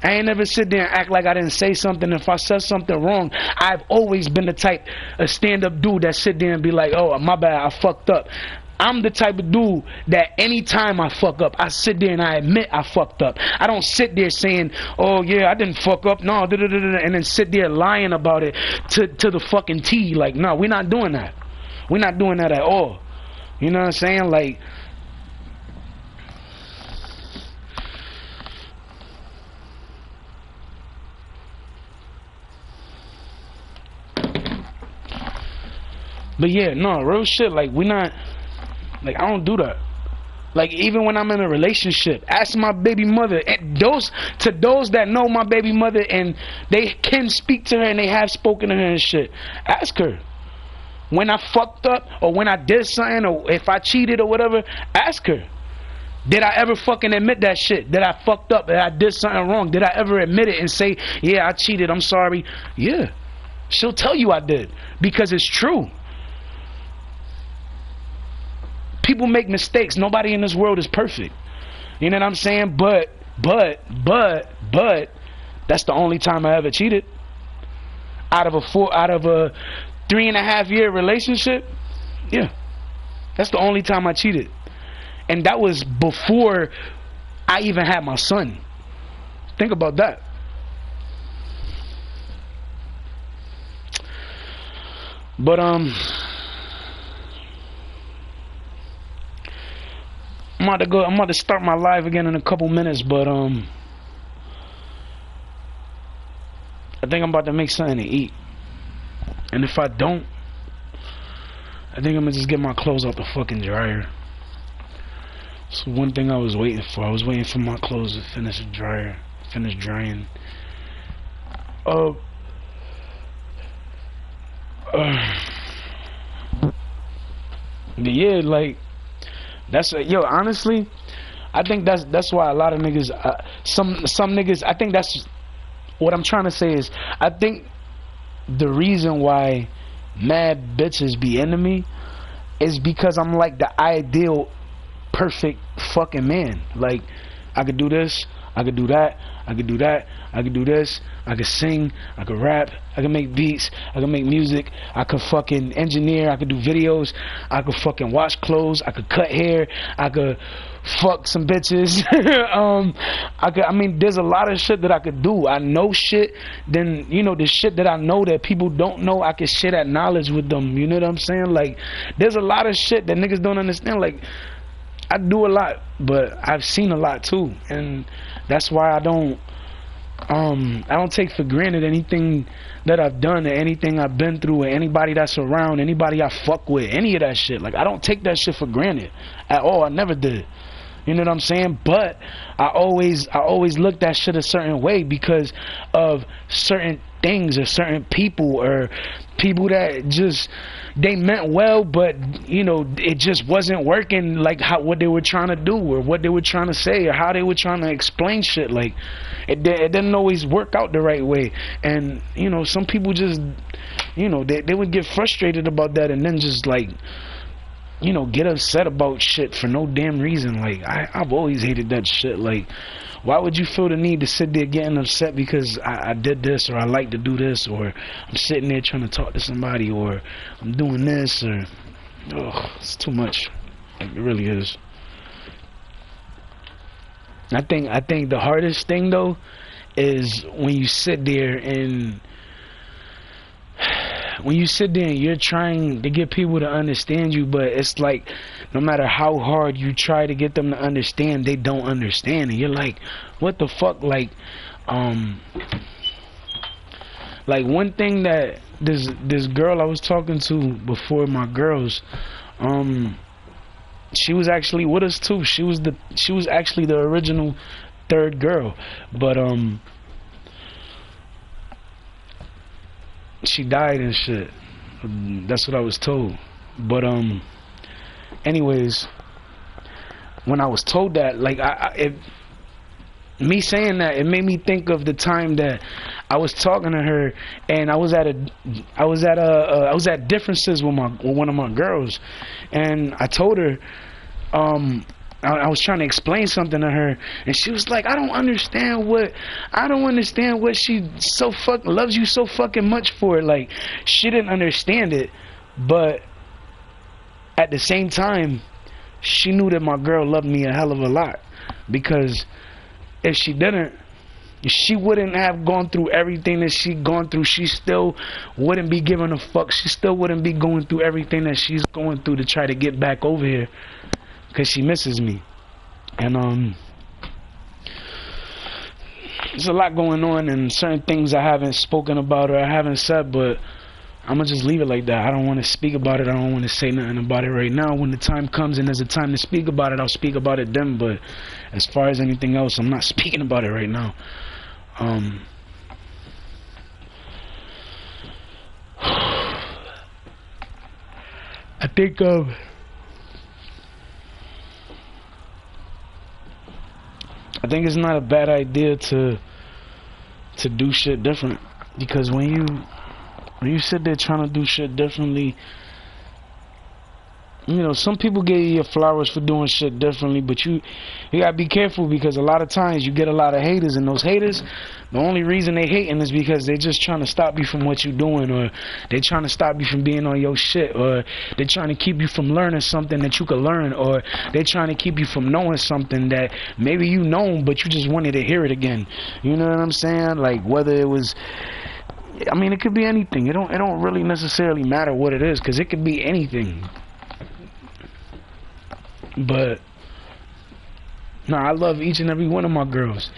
ain't never sit there and act like I didn't say something. If I said something wrong, I've always been the type of stand-up dude that sit there and be like, oh, my bad, I fucked up. I'm the type of dude that anytime I fuck up, I sit there and I admit I fucked up. I don't sit there saying, oh yeah, I didn't fuck up, no, and then sit there lying about it to the fucking T. Like, no, we're not doing that. We're not doing that at all. You know what I'm saying? Like, but yeah, no, real shit, like, we not, like, I don't do that. Like, even when I'm in a relationship, ask my baby mother, and those that know my baby mother and they can speak to her and they have spoken to her and shit, ask her. When I fucked up or when I did something or if I cheated or whatever, ask her. Did I ever fucking admit that shit? That I fucked up, that I did something wrong? Did I ever admit it and say, yeah, I cheated, I'm sorry? Yeah. She'll tell you I did because it's true. People make mistakes. Nobody in this world is perfect. You know what I'm saying? But that's the only time I ever cheated. Out of a 3.5 year relationship, yeah, that's the only time I cheated, and that was before I even had my son. Think about that. But I'm about to start my live again in a couple minutes, but I think I'm about to make something to eat. And if I don't, I think I'm gonna just get my clothes out the fucking dryer. So one thing I was waiting for. I was waiting for my clothes to finish drying. But yeah, like, that's yo, honestly, I think that's why a lot of niggas, some niggas, I think that's what I'm trying to say is, I think the reason why mad bitches be into me is because I'm like the ideal perfect fucking man. Like, I could do this, I could do that, I could do that, I could do this, I could sing, I could rap, I could make beats, I could make music, I could fucking engineer, I could do videos, I could fucking wash clothes, I could cut hair, I could fuck some bitches. I mean, there's a lot of shit that I could do. I know shit, then, you know, the shit that I know that people don't know, I can share that knowledge with them. You know what I'm saying? Like, there's a lot of shit that niggas don't understand. Like, I do a lot, but I've seen a lot too, and that's why I don't take for granted anything that I've done or anything I've been through or anybody that's around, anybody I fuck with, any of that shit. Like, I don't take that shit for granted at all. I never did. You know what I'm saying? But I always looked at shit a certain way because of certain things or certain people or people that just, they meant well, but you know, it just wasn't working like what they were trying to do or what they were trying to say or how they were trying to explain shit. Like, it didn't always work out the right way. And you know, some people just, you know, they would get frustrated about that and then just, like, you know, get upset about shit for no damn reason. Like, I've always hated that shit. Like, why would you feel the need to sit there getting upset because I did this or I like to do this or I'm sitting there trying to talk to somebody or I'm doing this or, it's too much. Like, it really is. I think the hardest thing though is when you sit there and you're trying to get people to understand you, but it's like no matter how hard you try to get them to understand, they don't understand, and you're like, what the fuck? Like one thing that this girl I was talking to before, my girls, she was actually with us too. She was actually the original third girl, but she died and shit. That's what I was told. But anyways, when I was told that, like, me saying that, it made me think of the time that I was talking to her, and I was at differences with one of my girls, and I told her, I was trying to explain something to her, and she was like, I don't understand what she so loves you so fucking much for. Like, she didn't understand it, but at the same time, she knew that my girl loved me a hell of a lot, because if she didn't, she wouldn't have gone through everything that she gone through. She still wouldn't be giving a fuck. She still wouldn't be going through everything that she's going through to try to get back over here, because she misses me. And there's a lot going on, and certain things I haven't spoken about or I haven't said, but I'm gonna just leave it like that. I don't want to speak about it. I don't want to say nothing about it right now. When the time comes and there's a time to speak about it, I'll speak about it then. But as far as anything else, I'm not speaking about it right now. I think it's not a bad idea to do shit different, because when you sit there trying to do shit differently, you know, some people give you your flowers for doing shit differently, but you gotta be careful, because a lot of times you get a lot of haters, and those haters, the only reason they hating is because they just trying to stop you from what you doing, or they trying to stop you from being on your shit, or they trying to keep you from learning something that you could learn, or they trying to keep you from knowing something that maybe you know but you just wanted to hear it again. You know what I'm saying? Like, whether it was, I mean, it could be anything. It don't really necessarily matter what it is, because it could be anything. But no, I love each and every one of my girls.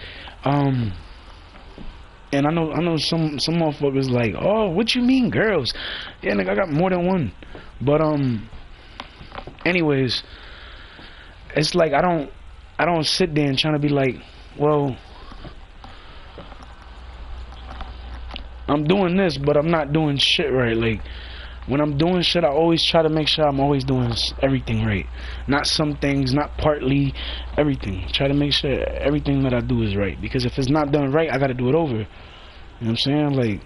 And I know some motherfuckers like, oh, what you mean girls? Yeah, nigga, I got more than one. But anyways, it's like I don't sit there and trying to be like, well, I'm doing this, but I'm not doing shit right. Like, when I'm doing shit, I always try to make sure I'm always doing everything right. Not some things, not partly, everything. Try to make sure everything that I do is right. Because if it's not done right, I gotta do it over. You know what I'm saying? Like,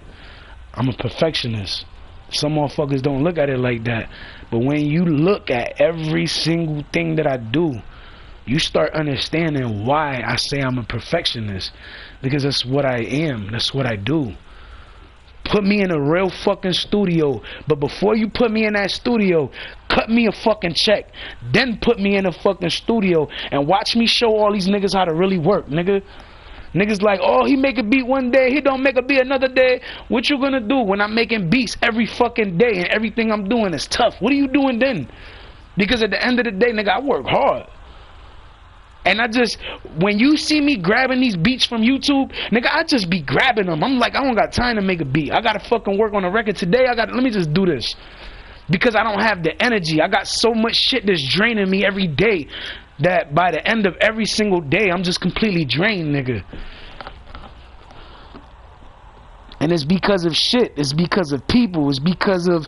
I'm a perfectionist. Some motherfuckers don't look at it like that. But when you look at every single thing that I do, you start understanding why I say I'm a perfectionist. Because that's what I am. That's what I do. Put me in a real fucking studio, but before you put me in that studio, cut me a fucking check. Then put me in a fucking studio and watch me show all these niggas how to really work, nigga. Niggas like, oh, he make a beat one day, he don't make a beat another day. What you gonna do when I'm making beats every fucking day and everything I'm doing is tough? What are you doing then? Because at the end of the day, nigga, I work hard. And when you see me grabbing these beats from YouTube, nigga, I just be grabbing them. I'm like, I don't got time to make a beat. I gotta fucking work on a record today. Let me just do this. Because I don't have the energy. I got so much shit that's draining me every day that by the end of every single day, I'm just completely drained, nigga. And it's because of shit. It's because of people. It's because of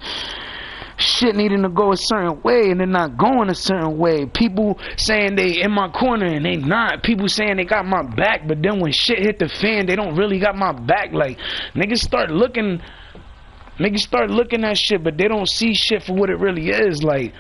shit needing to go a certain way and they're not going a certain way. People saying they in my corner and they not. People saying they got my back, but then when shit hit the fan, they don't really got my back. Like, niggas start looking at shit, but they don't see shit for what it really is. Like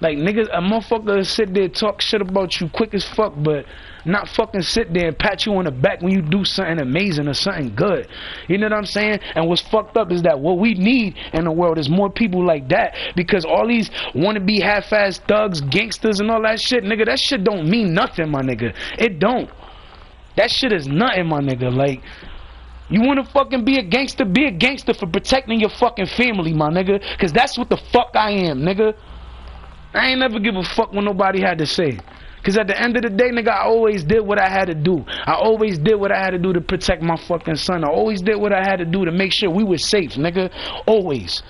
niggas, a motherfucker sit there talk shit about you quick as fuck, but not fucking sit there and pat you on the back when you do something amazing or something good. You know what I'm saying? And what's fucked up is that what we need in the world is more people like that, because all these wannabe half-ass thugs, gangsters and all that shit, nigga, that shit don't mean nothing, my nigga. It don't. That shit is nothing, my nigga. Like, you wanna fucking be a gangster for protecting your fucking family, my nigga, because that's what the fuck I am, nigga. I ain't never give a fuck what nobody had to say. Because at the end of the day, nigga, I always did what I had to do. I always did what I had to do to protect my fucking son. I always did what I had to do to make sure we were safe, nigga. Always.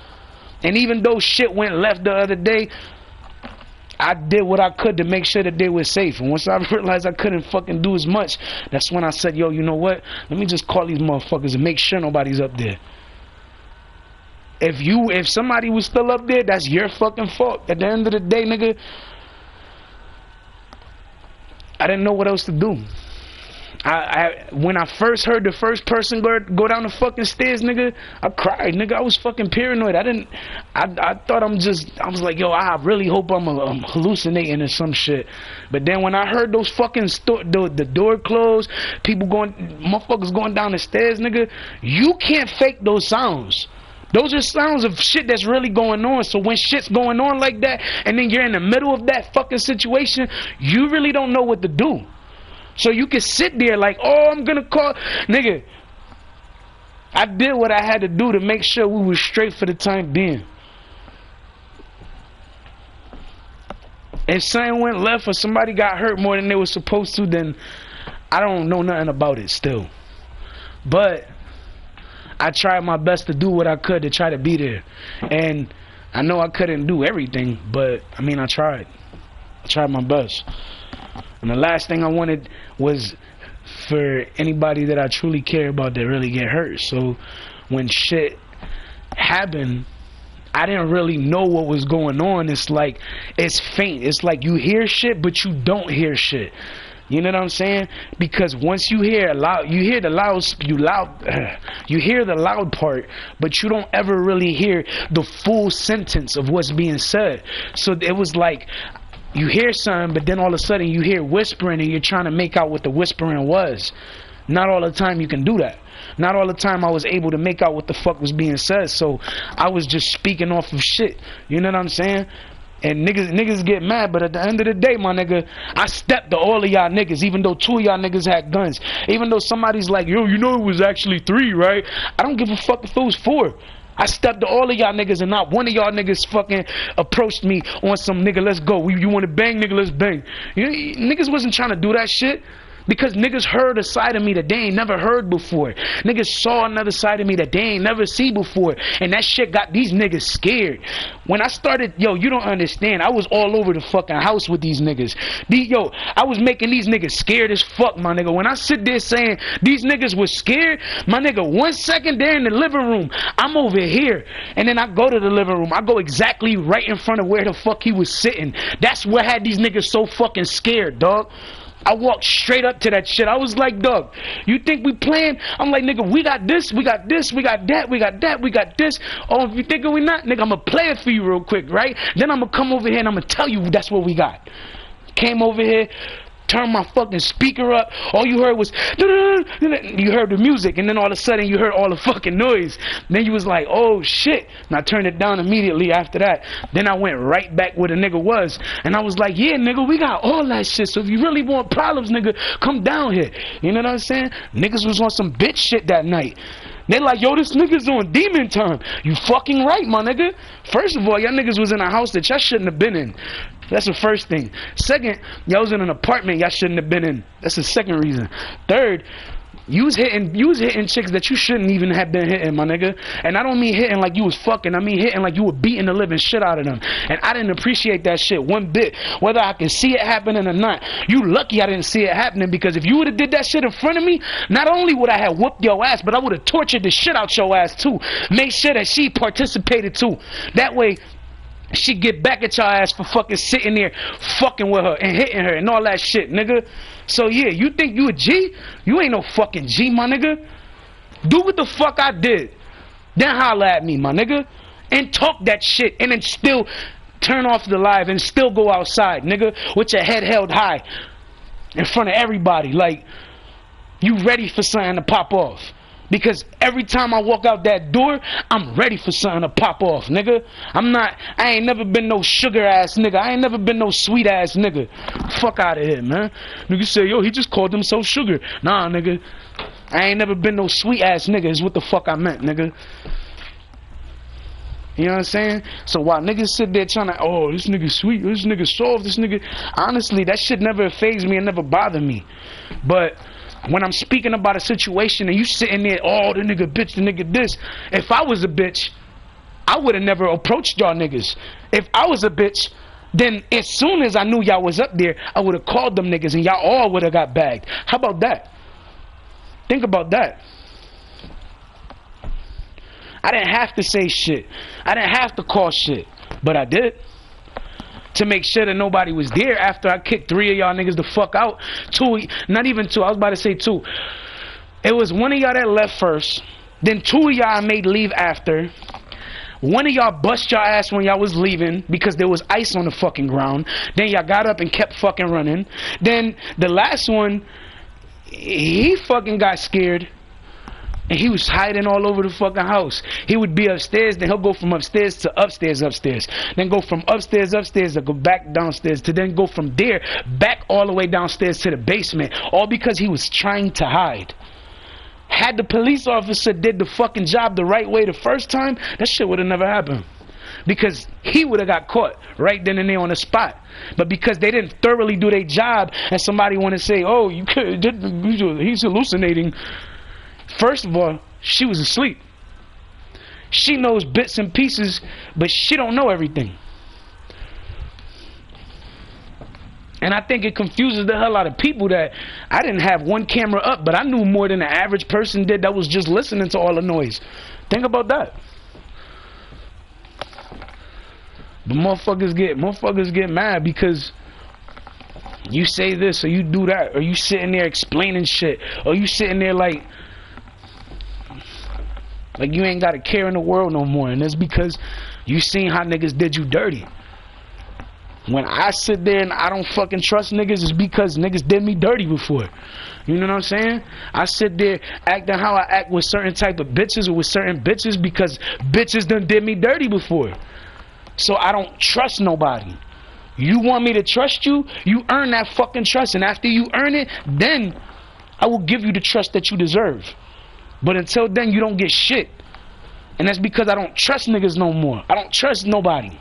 And even though shit went left the other day, I did what I could to make sure that they were safe. And once I realized I couldn't fucking do as much, that's when I said, yo, you know what? Let me just call these motherfuckers and make sure nobody's up there. If somebody was still up there, that's your fucking fault. At the end of the day, nigga, I didn't know what else to do. When I first heard the first person go down the fucking stairs, nigga, I cried, nigga. I was fucking paranoid. I thought I was like, yo, I really hope I'm hallucinating or some shit. But then when I heard those fucking the door close, motherfuckers going down the stairs, nigga, you can't fake those sounds. Those are sounds of shit that's really going on. So when shit's going on like that, and then you're in the middle of that fucking situation, you really don't know what to do. So you can sit there like, oh, I'm gonna call, nigga. I did what I had to do to make sure we were straight for the time being. If something went left or somebody got hurt more than they were supposed to, then I don't know nothing about it still. But I tried my best to do what I could to try to be there. And I know I couldn't do everything, but I mean, I tried. I tried my best. And the last thing I wanted was for anybody that I truly care about to really get hurt. So when shit happened, I didn't really know what was going on. It's like, it's faint. It's like you hear shit, but you don't hear shit. You know what I'm saying? Because once you hear you hear the loud part, but you don't ever really hear the full sentence of what's being said. So it was like, you hear something, but then all of a sudden you hear whispering and you're trying to make out what the whispering was. Not all the time you can do that. Not all the time I was able to make out what the fuck was being said. So I was just speaking off of shit. You know what I'm saying? And niggas get mad, but at the end of the day, my nigga, I stepped to all of y'all niggas, even though 2 of y'all niggas had guns. Even though somebody's like, yo, you know it was actually 3, right? I don't give a fuck if it was 4. I stepped to all of y'all niggas and not one of y'all niggas fucking approached me on some nigga, let's go. You want to bang, nigga, let's bang. You know, niggas wasn't trying to do that shit. Because niggas heard a side of me that they ain't never heard before. Niggas saw another side of me that they ain't never seen before. And that shit got these niggas scared. When I started, yo, you don't understand. I was all over the fucking house with these niggas. Yo, I was making these niggas scared as fuck, my nigga. When I sit there saying these niggas was scared, my nigga, 1 second they're in the living room. I'm over here. And then I go to the living room. I go exactly right in front of where the fuck he was sitting. That's what had these niggas so fucking scared, dog. I walked straight up to that shit. I was like, dog, you think we playing? I'm like, nigga, we got this, we got this, we got that, we got that, we got this. Oh, if you thinking we not, nigga, I'm going to play it for you real quick, right? Then I'm going to come over here and I'm going to tell you that's what we got. Came over here, turned my fucking speaker up. All you heard was, you heard the music, and then all of a sudden you heard all the fucking noise. Then you was like, oh shit. And I turned it down immediately after that. Then I went right back where the nigga was. And I was like, yeah, nigga, we got all that shit. So if you really want problems, nigga, come down here. You know what I'm saying? Niggas was on some bitch shit that night. They like, yo, this nigga's on demon time. You fucking right, my nigga. First of all, y'all niggas was in a house that y'all shouldn't have been in. That's the first thing. Second, y'all was in an apartment y'all shouldn't have been in. That's the second reason. Third, you was hitting chicks that you shouldn't even have been hitting, my nigga. And I don't mean hitting like you was fucking. I mean hitting like you were beating the living shit out of them. And I didn't appreciate that shit one bit. Whether I can see it happening or not. You lucky I didn't see it happening, because if you would have did that shit in front of me, not only would I have whooped your ass, but I would have tortured the shit out your ass too. Make sure that she participated too. That way, she get back at your ass for fucking sitting there fucking with her and hitting her and all that shit, nigga. So yeah, you think you a G? You ain't no fucking G, my nigga. Do what the fuck I did. Then holla at me, my nigga. And talk that shit and then still turn off the live and still go outside, nigga, with your head held high in front of everybody. Like, you ready for something to pop off. Because every time I walk out that door, I'm ready for something to pop off, nigga. I ain't never been no sugar ass nigga. I ain't never been no sweet ass nigga. Fuck out of here, man. Nigga say, yo, he just called himself sugar. Nah, nigga. I ain't never been no sweet ass nigga is what the fuck I meant, nigga. You know what I'm saying? So while niggas sit there trying to, oh, this nigga sweet, this nigga soft, this nigga, honestly, that shit never fazed me and never bothered me. But when I'm speaking about a situation and you sitting there, oh, the nigga bitch, the nigga this. If I was a bitch, I would have never approached y'all niggas. If I was a bitch, then as soon as I knew y'all was up there, I would have called them niggas and y'all all would have got bagged. How about that? Think about that. I didn't have to say shit. I didn't have to call shit. But I did. To make sure that nobody was there after I kicked 3 of y'all niggas the fuck out. 2, not even 2, I was about to say 2. It was 1 of y'all that left first. Then 2 of y'all I made leave after. 1 of y'all bust y'all ass when y'all was leaving because there was ice on the fucking ground. Then y'all got up and kept fucking running. Then the last one, he fucking got scared. And he was hiding all over the fucking house. He would be upstairs, then he'll go from upstairs to upstairs. Then go from upstairs to go back downstairs, to then go from there back all the way downstairs to the basement. All because he was trying to hide. Had the police officer did the fucking job the right way the first time, that shit would have never happened. Because he would have got caught right then and there on the spot. But because they didn't thoroughly do their job, and somebody want to say, oh, he's hallucinating. First of all, she was asleep. She knows bits and pieces, but she don't know everything. And I think it confuses the hell out of people that I didn't have one camera up, but I knew more than the average person did that was just listening to all the noise. Think about that. But motherfuckers get mad because you say this or you do that, or you sitting there explaining shit, or you sitting there like you ain't got a care in the world no more. And it's because you seen how niggas did you dirty. When I sit there and I don't fucking trust niggas, it's because niggas did me dirty before. You know what I'm saying? I sit there acting how I act with certain type of bitches or with certain bitches because bitches done did me dirty before. So I don't trust nobody. You want me to trust you? You earn that fucking trust. And after you earn it, then I will give you the trust that you deserve. But until then, you don't get shit. And that's because I don't trust niggas no more. I don't trust nobody.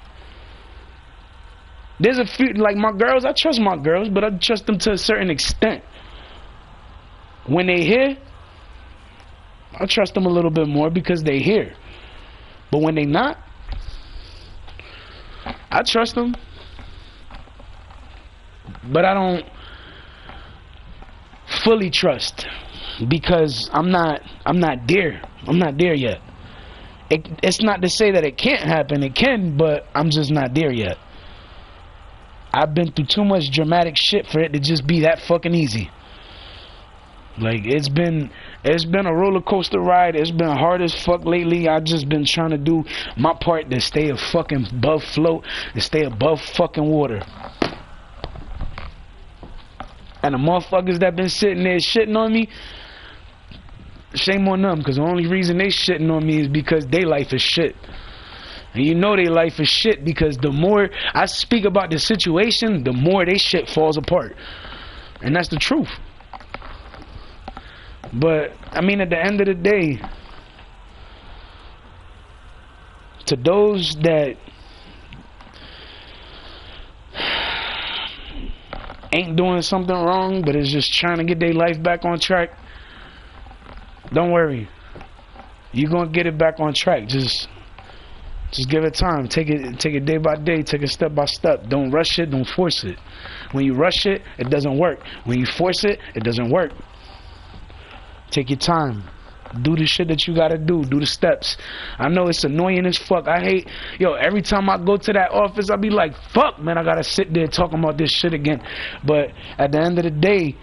There's a few, like my girls, I trust my girls, but I trust them to a certain extent. When they here, I trust them a little bit more because they here. But when they not, I trust them. But I don't fully trust because I'm not there. I'm not there yet. It's not to say that it can't happen. It can, but I'm just not there yet. I've been through too much dramatic shit for it to just be that fucking easy. Like it's been a roller coaster ride. It's been hard as fuck lately. I just been trying to do my part to stay a fucking above float, to stay above fucking water. And the motherfuckers that been sitting there shitting on me, shame on them, because the only reason they shitting on me is because their life is shit. And you know their life is shit because the more I speak about the situation, the more they shit falls apart. And that's the truth. But, I mean, at the end of the day, to those that ain't doing something wrong but is just trying to get their life back on track, don't worry. You're going to get it back on track. Just give it time. Take it day by day. Take it step by step. Don't rush it. Don't force it. When you rush it, it doesn't work. When you force it, it doesn't work. Take your time. Do the shit that you gotta do. Do the steps. I know it's annoying as fuck. I hate, every time I go to that office, I be like, fuck, man, I gotta sit there talking about this shit again. But at the end of the day,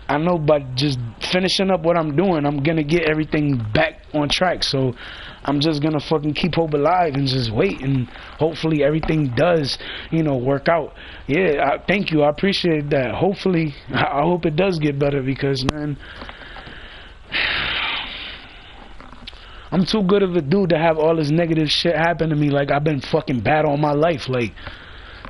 I know by just finishing up what I'm doing, I'm gonna get everything back on track. So I'm just gonna fucking keep hope alive and just wait, and hopefully everything does, work out. Yeah, thank you. I appreciate that. Hopefully, I hope it does get better because, man, I'm too good of a dude to have all this negative shit happen to me. Like, I've been fucking bad all my life. Like,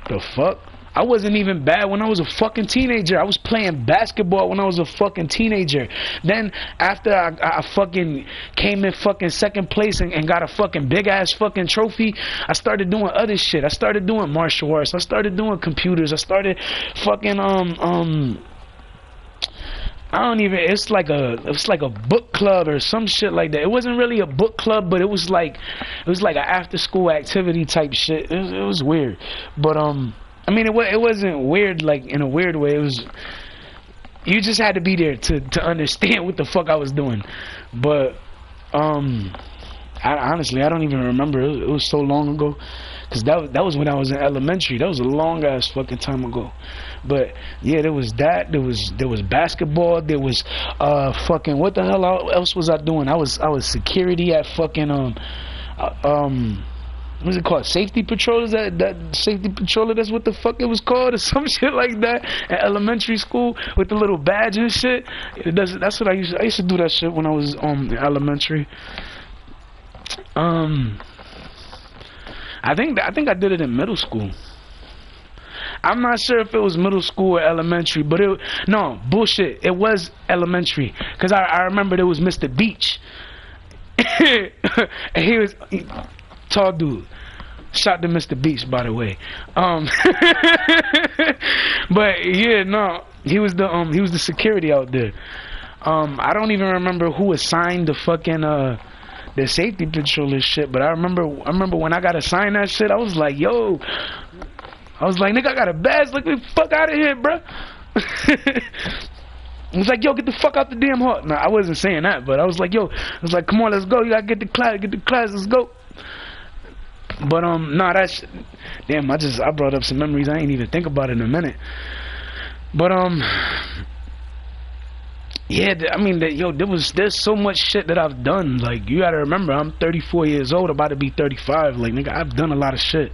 the fuck? I wasn't even bad when I was a fucking teenager. I was playing basketball when I was a fucking teenager. Then after I fucking came in fucking second place and got a fucking big ass fucking trophy, I started doing other shit. I started doing martial arts. I started doing computers. I started fucking it's like a book club or some shit like that. It wasn't really a book club, but it was like an after school activity type shit. It was weird. But I mean, it wasn't weird like in a weird way. It was, you just had to be there to understand what the fuck I was doing. But Honestly, I don't even remember. It was so long ago, cause that was when I was in elementary. That was a long ass fucking time ago. But yeah, there was that. There was basketball. There was fucking what the hell else was I doing? I was security at fucking what's it called? Safety patrol? Is that safety patroller? That's what the fuck it was called, or some shit like that at elementary school with the little badge and shit. That's what I used to do that shit when I was in elementary. I think I did it in middle school. I'm not sure if it was middle school or elementary, but no bullshit. It was elementary, cause I remember there was Mr. Beach, and he was tall dude. Shout to Mr. Beach, by the way. But yeah, no, he was the security out there. I don't even remember who assigned the fucking the safety patroller shit, but I remember when I got assigned that shit, I was like, yo, nigga, I got a badge, let me fuck out of here, bro. I was like, yo, get the fuck out the damn hall. No, I wasn't saying that, but I was like, come on, let's go, you gotta get the class, let's go. But nah, that's damn. I brought up some memories. I ain't even think about it in a minute. But yeah. I mean, there's so much shit that I've done. Like, you gotta remember, I'm 34 years old, about to be 35. Like, nigga, I've done a lot of shit.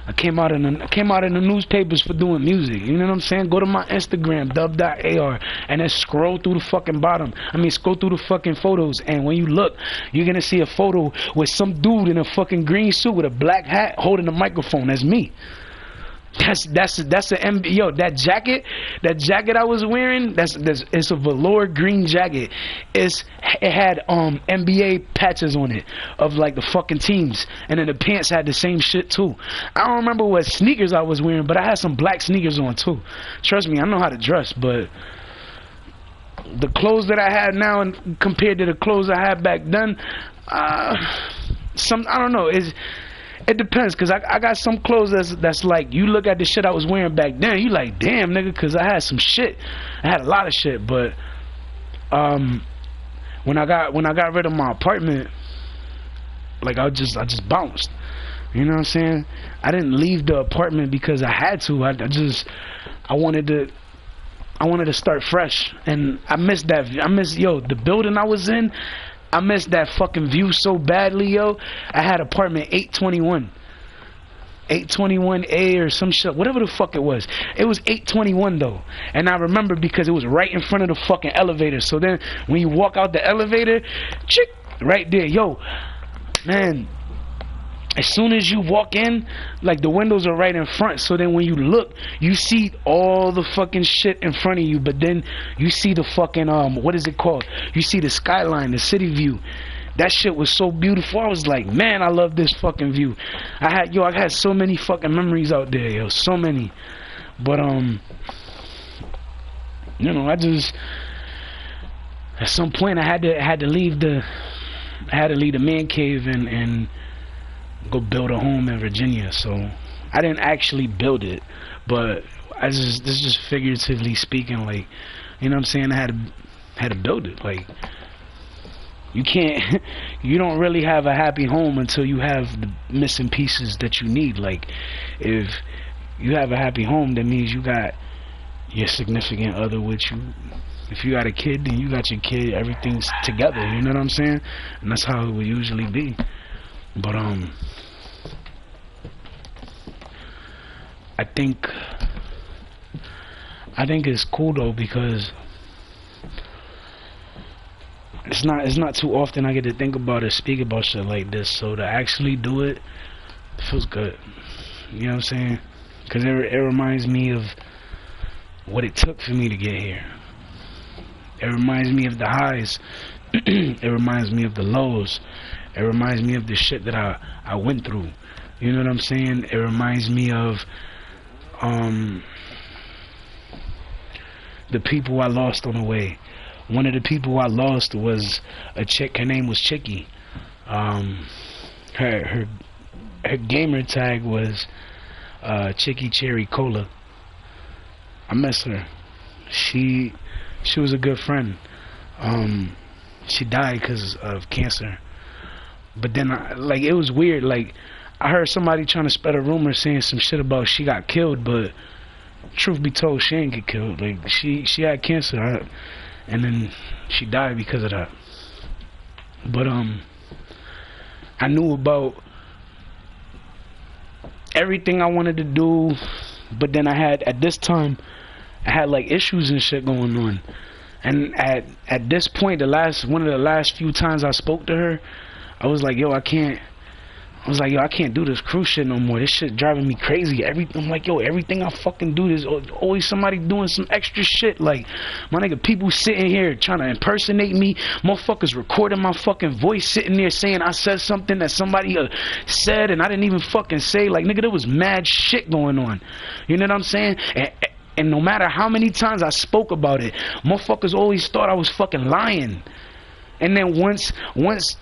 I came out in the newspapers for doing music. You know what I'm saying? Go to my Instagram, dub.ar, and then scroll through the fucking bottom. Scroll through the fucking photos, and when you look, you're gonna see a photo with some dude in a fucking green suit with a black hat holding a microphone. That's me. That's that jacket I was wearing, it's a velour green jacket. It had NBA patches on it of like the fucking teams, and then the pants had the same shit too. I don't remember what sneakers I was wearing, but I had some black sneakers on too. Trust me, I know how to dress, but the clothes that I had now and compared to the clothes I had back then, I don't know, it depends, cause I got some clothes that's like, you look at the shit I was wearing back then, you like, damn, nigga, cause I had some shit. I had a lot of shit, but when I got rid of my apartment, like I just bounced. You know what I'm saying? I didn't leave the apartment because I had to. I wanted to start fresh, and I missed the building I was in. I missed that fucking view so badly, yo. I had apartment 821. 821A or some shit, whatever the fuck it was. It was 821 though. And I remember because it was right in front of the fucking elevator. So then when you walk out the elevator, chick, right there, yo, man, as soon as you walk in, like the windows are right in front, so then when you look, you see all the fucking shit in front of you, but then you see the fucking what is it called? You see the skyline, the city view. That shit was so beautiful. I was like, man, I love this fucking view. I had so many fucking memories out there, yo, so many. But you know, at some point I had to leave the man cave and go build a home in Virginia. So I didn't actually build it, but this is just figuratively speaking, like, you know what I'm saying, I had to build it. Like, you don't really have a happy home until you have the missing pieces that you need. Like, if you have a happy home, that means you got your significant other with you. If you got a kid, then you got your kid, everything's together, you know what I'm saying? And that's how it would usually be. But I think it's cool though, because it's not too often I get to think about or speak about shit like this. So to actually do it feels good. You know what I'm saying? Because it reminds me of what it took for me to get here. It reminds me of the highs. It reminds me of the lows. It reminds me of the shit that I went through. You know what I'm saying? It reminds me of the people I lost on the way. One of the people I lost was a chick. Her name was Chicky. Her gamer tag was Chicky Cherry Cola. I miss her. She was a good friend. She died because of cancer. But then, like, it was weird. Like, I heard somebody trying to spread a rumor saying some shit about she got killed, but truth be told, she ain't get killed. Like, she had cancer, and then she died because of that. But I knew about everything I wanted to do, but then at this time I had like issues and shit going on. And at this point, one of the last few times I spoke to her, I was like, yo, I can't do this cruise shit no more. This shit driving me crazy. I'm like, yo, everything I fucking do, there's always somebody doing some extra shit. Like, my nigga, people sitting here trying to impersonate me. Motherfuckers recording my fucking voice, sitting there saying I said something that somebody said and I didn't even fucking say. Like, nigga, there was mad shit going on. You know what I'm saying? And no matter how many times I spoke about it, motherfuckers always thought I was fucking lying. And then once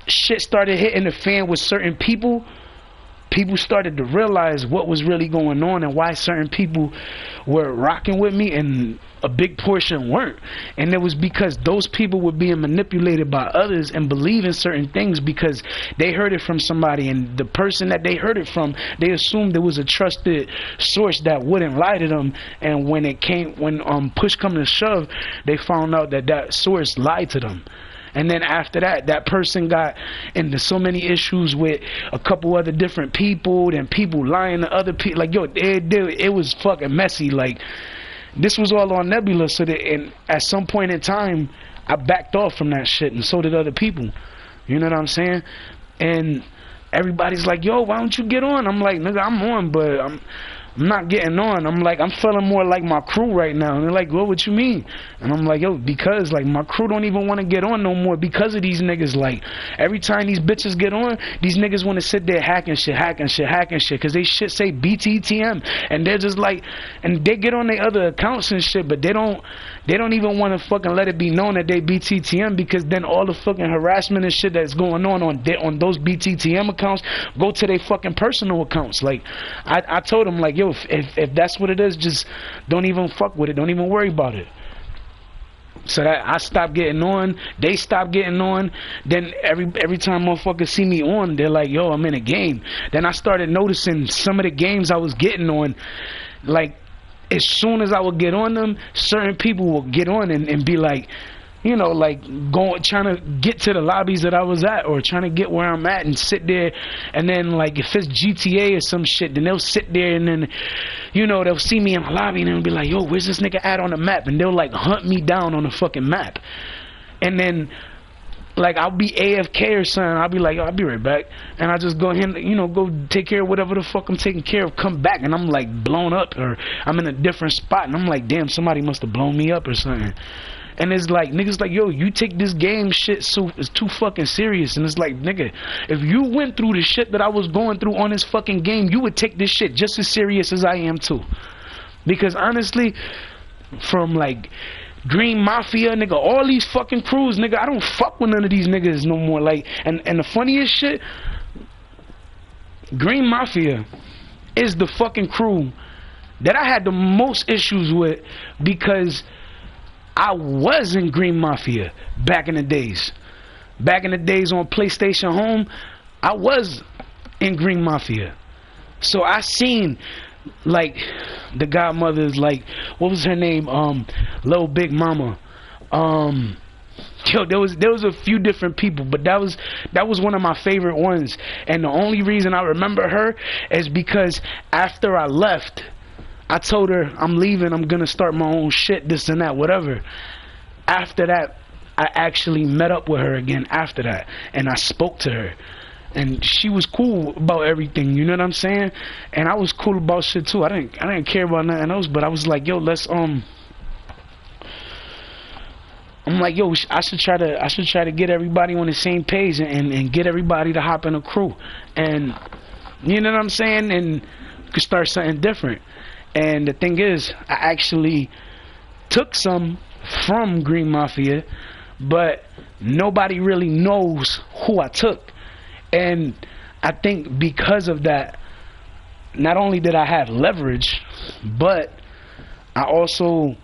shit started hitting the fan with certain people started to realize what was really going on and why certain people were rocking with me and a big portion weren't. And it was because those people were being manipulated by others and believing certain things because they heard it from somebody, and the person that they heard it from, they assumed it was a trusted source that wouldn't lie to them. And when push come to shove, they found out that source lied to them. And then after that person got into so many issues with a couple other different people, and people lying to other people. Like, yo, it was fucking messy. Like, this was all on Nebula. So and at some point in time, I backed off from that shit, and so did other people. You know what I'm saying? And everybody's like, yo, why don't you get on? I'm like, nigga, I'm on, but I'm not getting on. I'm like, I'm feeling more like my crew right now. And they're like, what you mean? And I'm like, yo, because like my crew don't even want to get on no more because of these niggas. Like, every time these bitches get on, these niggas want to sit there hacking shit because they shit say BTTM, and they're just like, and they get on their other accounts and shit, but they don't even want to fucking let it be known that they BTTM, because then all the fucking harassment and shit that's going on those BTTM accounts go to their fucking personal accounts. Like, I told them, like, yo, if that's what it is, just don't even fuck with it. Don't even worry about it. So that I stopped getting on, they stopped getting on. Then every time motherfuckers see me on, they're like, yo, I'm in a game. Then I started noticing some of the games I was getting on, like, as soon as I would get on them, certain people will get on and be like, you know, like trying to get to the lobbies that I was at, or trying to get where I'm at and sit there. And then, like, if it's GTA or some shit, then they'll sit there and then, you know, they'll see me in the lobby and they'll be like, yo, where's this nigga at on the map? And they'll like hunt me down on the fucking map. And then, like, I'll be AFK or something, I'll be like, yo, I'll be right back. And I just go ahead, you know, go take care of whatever the fuck I'm taking care of, come back, and I'm like blown up, or I'm in a different spot, and I'm like, damn, somebody must have blown me up or something. And it's like, niggas like, yo, you take this game shit so it's too fucking serious. And it's like, nigga, if you went through the shit that I was going through on this fucking game, you would take this shit just as serious as I am too. Because honestly, from like Green Mafia, nigga, all these fucking crews, nigga, I don't fuck with none of these niggas no more. Like, and the funniest shit, Green Mafia is the fucking crew that I had the most issues with, because I was in Green Mafia back in the days. Back in the days on PlayStation Home, I was in Green Mafia. So I seen, like, the godmothers, like, what was her name? Lil Big Mama. Yo, there was a few different people, but that was one of my favorite ones. And the only reason I remember her is because after I left, I told her, I'm leaving, I'm gonna start my own shit, this and that, whatever. After that, I actually met up with her again after that, and I spoke to her, and she was cool about everything, you know what I'm saying? And I was cool about shit too. I didn't care about nothing else, but I was like, yo, let's I'm like, yo, I should try to get everybody on the same page and get everybody to hop in a crew, and you know what I'm saying, and could start something different. And the thing is, I actually took some from Green Mafia, but nobody really knows who I took. And I think because of that, not only did I have leverage, but I also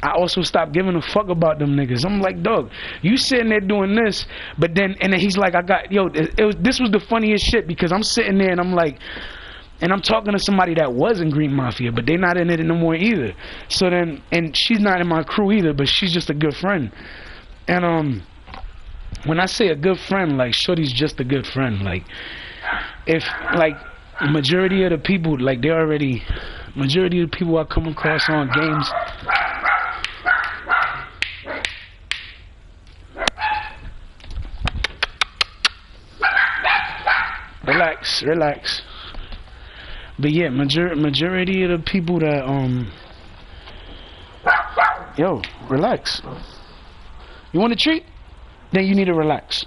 I also stopped giving a fuck about them niggas. I'm like, dog, you sitting there doing this, but then, and then he's like, this was the funniest shit, because I'm sitting there and I'm like, and I'm talking to somebody that was in Green Mafia, but they not in it no more either. So then, and she's not in my crew either, but she's just a good friend. And when I say a good friend, like, shorty's just a good friend. Like, if, like, majority of the people, like, majority of the people I come across on games, relax. But yeah, majority of the people that yo, relax. You want a treat? Then you need to relax.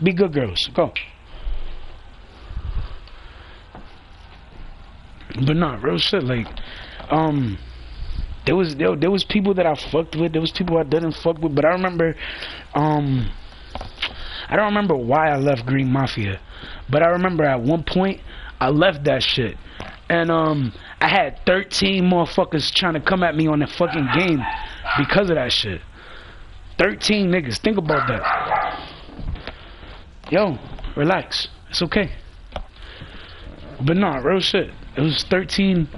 Be good girls. Go. But nah, real shit. Like, there was people that I fucked with. There was people I didn't fuck with. But I remember, I don't remember why I left Green Mafia, but I remember at one point I left that shit, and I had 13 motherfuckers trying to come at me on the fucking game because of that shit. 13 niggas. Think about that. Yo, relax. It's okay. But nah, real shit. It was 13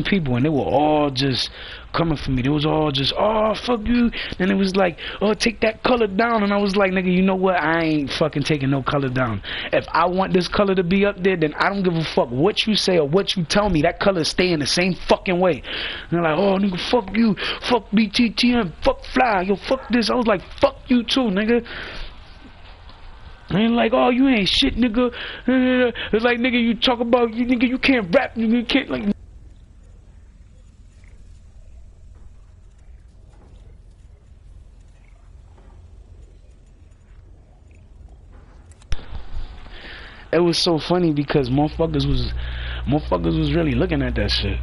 people, and they were all just coming for me. They was all just, oh, fuck you. And it was like, oh, take that color down. And I was like, nigga, you know what? I ain't fucking taking no color down. If I want this color to be up there, then I don't give a fuck what you say or what you tell me. That color stay in the same fucking way. And they're like, oh, nigga, fuck you. Fuck BTTM. Fuck Fly. Yo, fuck this. I was like, fuck you too, nigga. And like, oh, you ain't shit, nigga. It's like, nigga, you talk about, nigga, you can't rap, nigga, you can't, like. It was so funny because motherfuckers was really looking at that shit.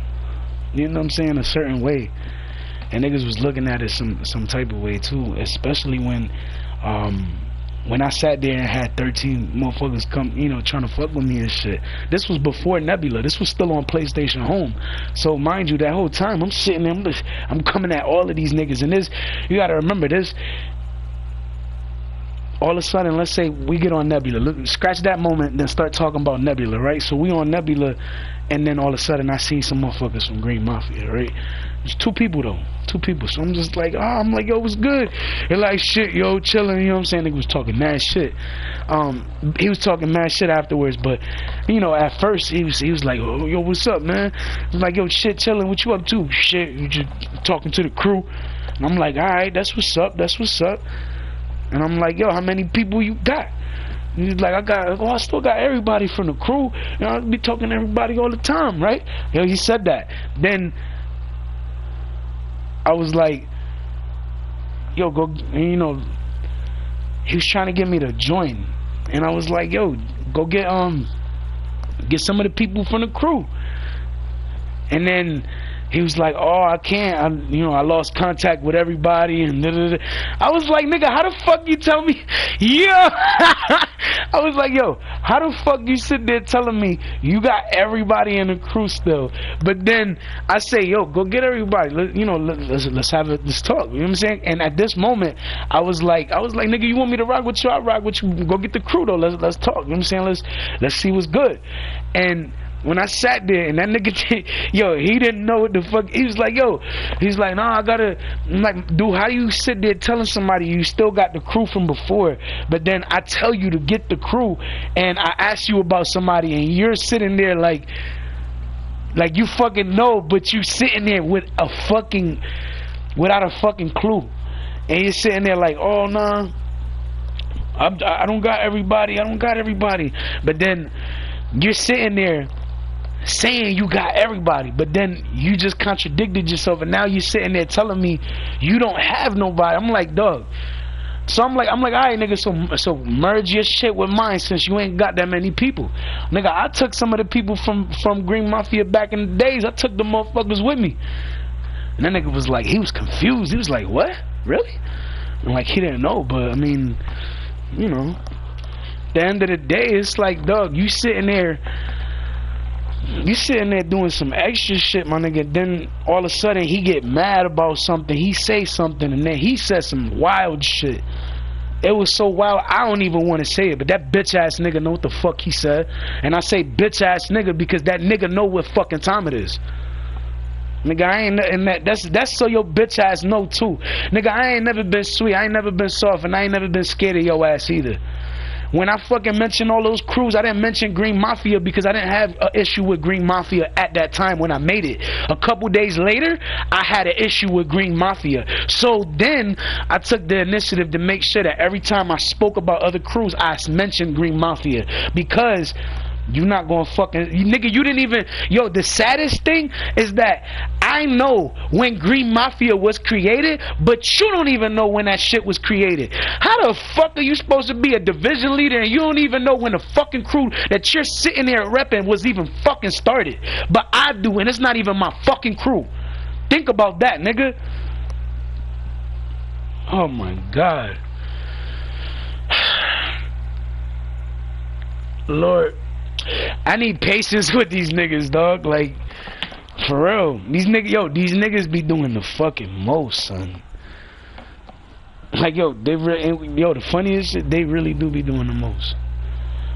You know what I'm saying? A certain way. And niggas was looking at it some type of way too. Especially when I sat there and had 13 motherfuckers come, you know, trying to fuck with me and shit. This was before Nebula. This was still on PlayStation Home. So mind you, that whole time I'm sitting there, I'm coming at all of these niggas. And this, you gotta remember this. All of a sudden, let's say we get on Nebula. Look, scratch that moment, then start talking about Nebula, right? So we on Nebula, and then all of a sudden I see some motherfuckers from Green Mafia, right? There's 2 people though, 2 people. So I'm just like, I'm like, yo, what's good? They're like, shit, yo, chilling. You know what I'm saying? They was talking mad shit. He was talking mad shit afterwards, but you know, at first he was like, oh, yo, what's up, man? I was like, yo, shit, chilling. What you up to? Shit, you just talking to the crew. And I'm like, all right, that's what's up. That's what's up. And I'm like, yo, how many people you got? And he's like, I still got everybody from the crew. You know, I be talking to everybody all the time, right? Yo, he said that. Then I was like, yo, go, and, you know, he was trying to get me to join. And I was like, yo, go get some of the people from the crew. And then he was like, oh, I can't, I lost contact with everybody, and da-da-da. I was like, nigga, how the fuck you tell me? Yeah. I was like, yo, how the fuck you sit there telling me you got everybody in the crew still? But then I say, yo, go get everybody. Let's have this talk. You know what I'm saying? And at this moment, I was like, nigga, you want me to rock with you? I'll rock with you. Go get the crew though. Let's talk. You know what I'm saying? Let's see what's good. And when I sat there and that nigga, yo, he didn't know what the fuck. He was like, yo, he's like, nah, I gotta. I'm like, dude, how you sit there telling somebody you still got the crew from before, but then I tell you to get the crew, and I ask you about somebody, and you're sitting there like you fucking know, but you sitting there without a fucking clue, and you're sitting there like, oh nah, I don't got everybody, but then you're sitting there saying you got everybody, but then you just contradicted yourself, and now you're sitting there telling me you don't have nobody. I'm like, dog. So I'm like, all right, nigga, so merge your shit with mine since you ain't got that many people. Nigga, I took some of the people from Green Mafia back in the days. I took the motherfuckers with me. And that nigga was like, he was confused. He was like, what? Really? I'm like, he didn't know, but I mean, you know, at the end of the day, it's like, dog, you sitting there You sitting there doing some extra shit, my nigga. Then all of a sudden he get mad about something. He say something, and then he said some wild shit. It was so wild, I don't even want to say it, but that bitch ass nigga know what the fuck he said. And I say bitch ass nigga because that nigga know what fucking time it is. Nigga, I ain't nothing that. That's so your bitch ass know too. Nigga, I ain't never been sweet, I ain't never been soft, and I ain't never been scared of your ass either. When I fucking mentioned all those crews, I didn't mention Green Mafia because I didn't have an issue with Green Mafia at that time when I made it. A couple days later, I had an issue with Green Mafia. So then, I took the initiative to make sure that every time I spoke about other crews, I mentioned Green Mafia. Because you not gonna fucking, nigga, you didn't even, yo, the saddest thing is that I know when Green Mafia was created, but you don't even know when that shit was created. How the fuck are you supposed to be a division leader and you don't even know when the fucking crew that you're sitting there repping was even fucking started? But I do, and it's not even my fucking crew. Think about that, nigga. Oh my God. Lord, I need patience with these niggas, dog. Like, for real. These niggas be doing the fucking most, son. Like, the funniest shit, they really do be doing the most.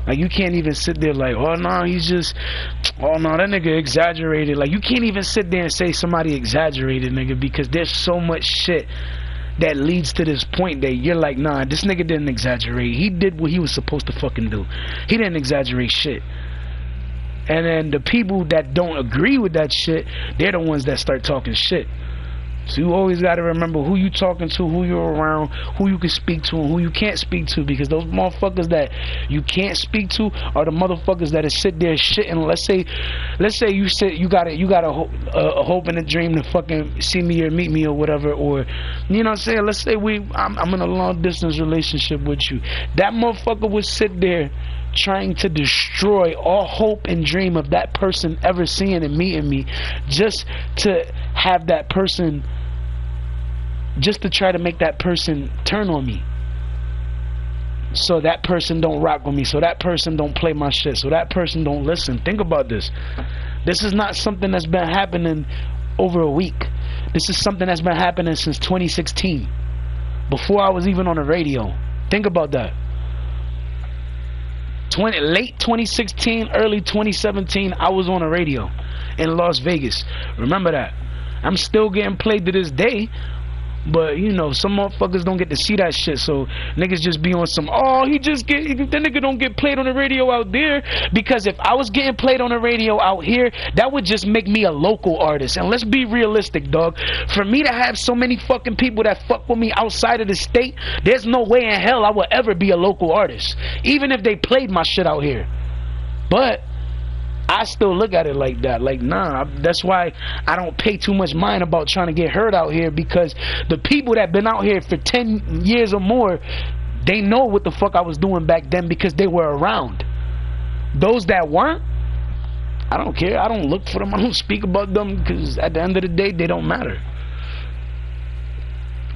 Like, you can't even sit there like, oh no, that nigga exaggerated. Like, you can't even sit there and say somebody exaggerated, nigga, because there's so much shit that leads to this point that you're like, nah, this nigga didn't exaggerate. He did what he was supposed to fucking do. He didn't exaggerate shit. And then the people that don't agree with that shit, they're the ones that start talking shit. So you always got to remember who you talking to, who you're around, who you can speak to, and who you can't speak to. Because those motherfuckers that you can't speak to are the motherfuckers that sit there shitting. Let's say you got a hope and a dream to fucking see me or meet me or whatever, or you know what I'm saying. Let's say I'm in a long distance relationship with you. That motherfucker would sit there trying to destroy all hope and dream of that person ever seeing and meeting me, just to have that person, just to try to make that person turn on me, so that person don't rock with me, so that person don't play my shit, so that person don't listen. Think about this. This is not something that's been happening over a week. This is something that's been happening since 2016, before I was even on the radio. Think about that. Late 2016, early 2017, I was on the radio in Las Vegas. Remember that. I'm still getting played to this day, but you know, some motherfuckers don't get to see that shit, so niggas just be on some, that nigga don't get played on the radio out there. Because if I was getting played on the radio out here, that would just make me a local artist. And let's be realistic, dog. For me to have so many fucking people that fuck with me outside of the state, there's no way in hell I would ever be a local artist, even if they played my shit out here. But I still look at it like that. Like, nah, that's why I don't pay too much mind about trying to get heard out here, because the people that been out here for 10 years or more, they know what the fuck I was doing back then because they were around. Those that weren't, I don't care. I don't look for them. I don't speak about them, because at the end of the day, they don't matter.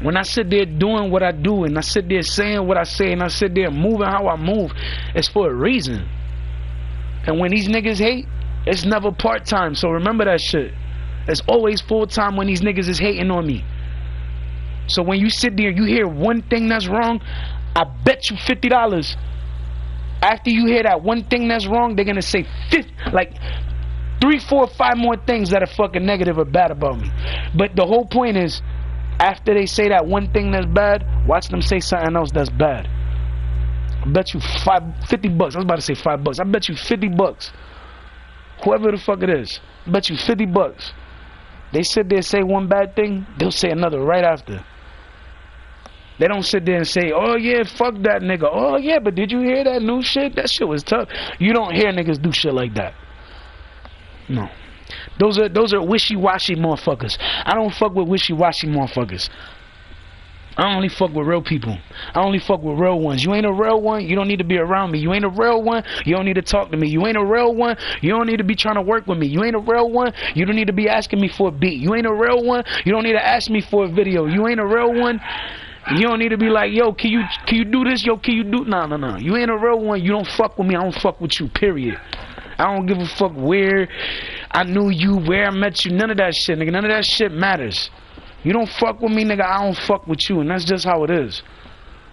When I sit there doing what I do, and I sit there saying what I say, and I sit there moving how I move, it's for a reason. And when these niggas hate, it's never part-time. So remember that shit. It's always full-time when these niggas is hating on me. So when you sit there, you hear one thing that's wrong, I bet you $50. After you hear that one thing that's wrong, they're gonna say 3, 4, 5 more things that are fucking negative or bad about me. But the whole point is, after they say that one thing that's bad, watch them say something else that's bad. I bet you $50. I was about to say $5. I bet you $50. Whoever the fuck it is, I bet you $50. They sit there and say one bad thing, they'll say another right after. They don't sit there and say, oh yeah, fuck that nigga. Oh yeah, but did you hear that new shit? That shit was tough. You don't hear niggas do shit like that. No. Those are wishy-washy motherfuckers. I don't fuck with wishy-washy motherfuckers. I only fuck with real people. I only fuck with real ones. You ain't a real one, you don't need to be around me. You ain't a real one, you don't need to talk to me. You ain't a real one, you don't need to be trying to work with me. You ain't a real one, you don't need to be asking me for a beat. You ain't a real one, you don't need to ask me for a video. You ain't a real one, you don't need to be like, yo, can you do this? Yo, can you do? Nah. You ain't a real one, you don't fuck with me, I don't fuck with you, period. I don't give a fuck where I knew you, where I met you. None of that shit, nigga. None of that shit matters. You don't fuck with me, nigga, I don't fuck with you. And that's just how it is.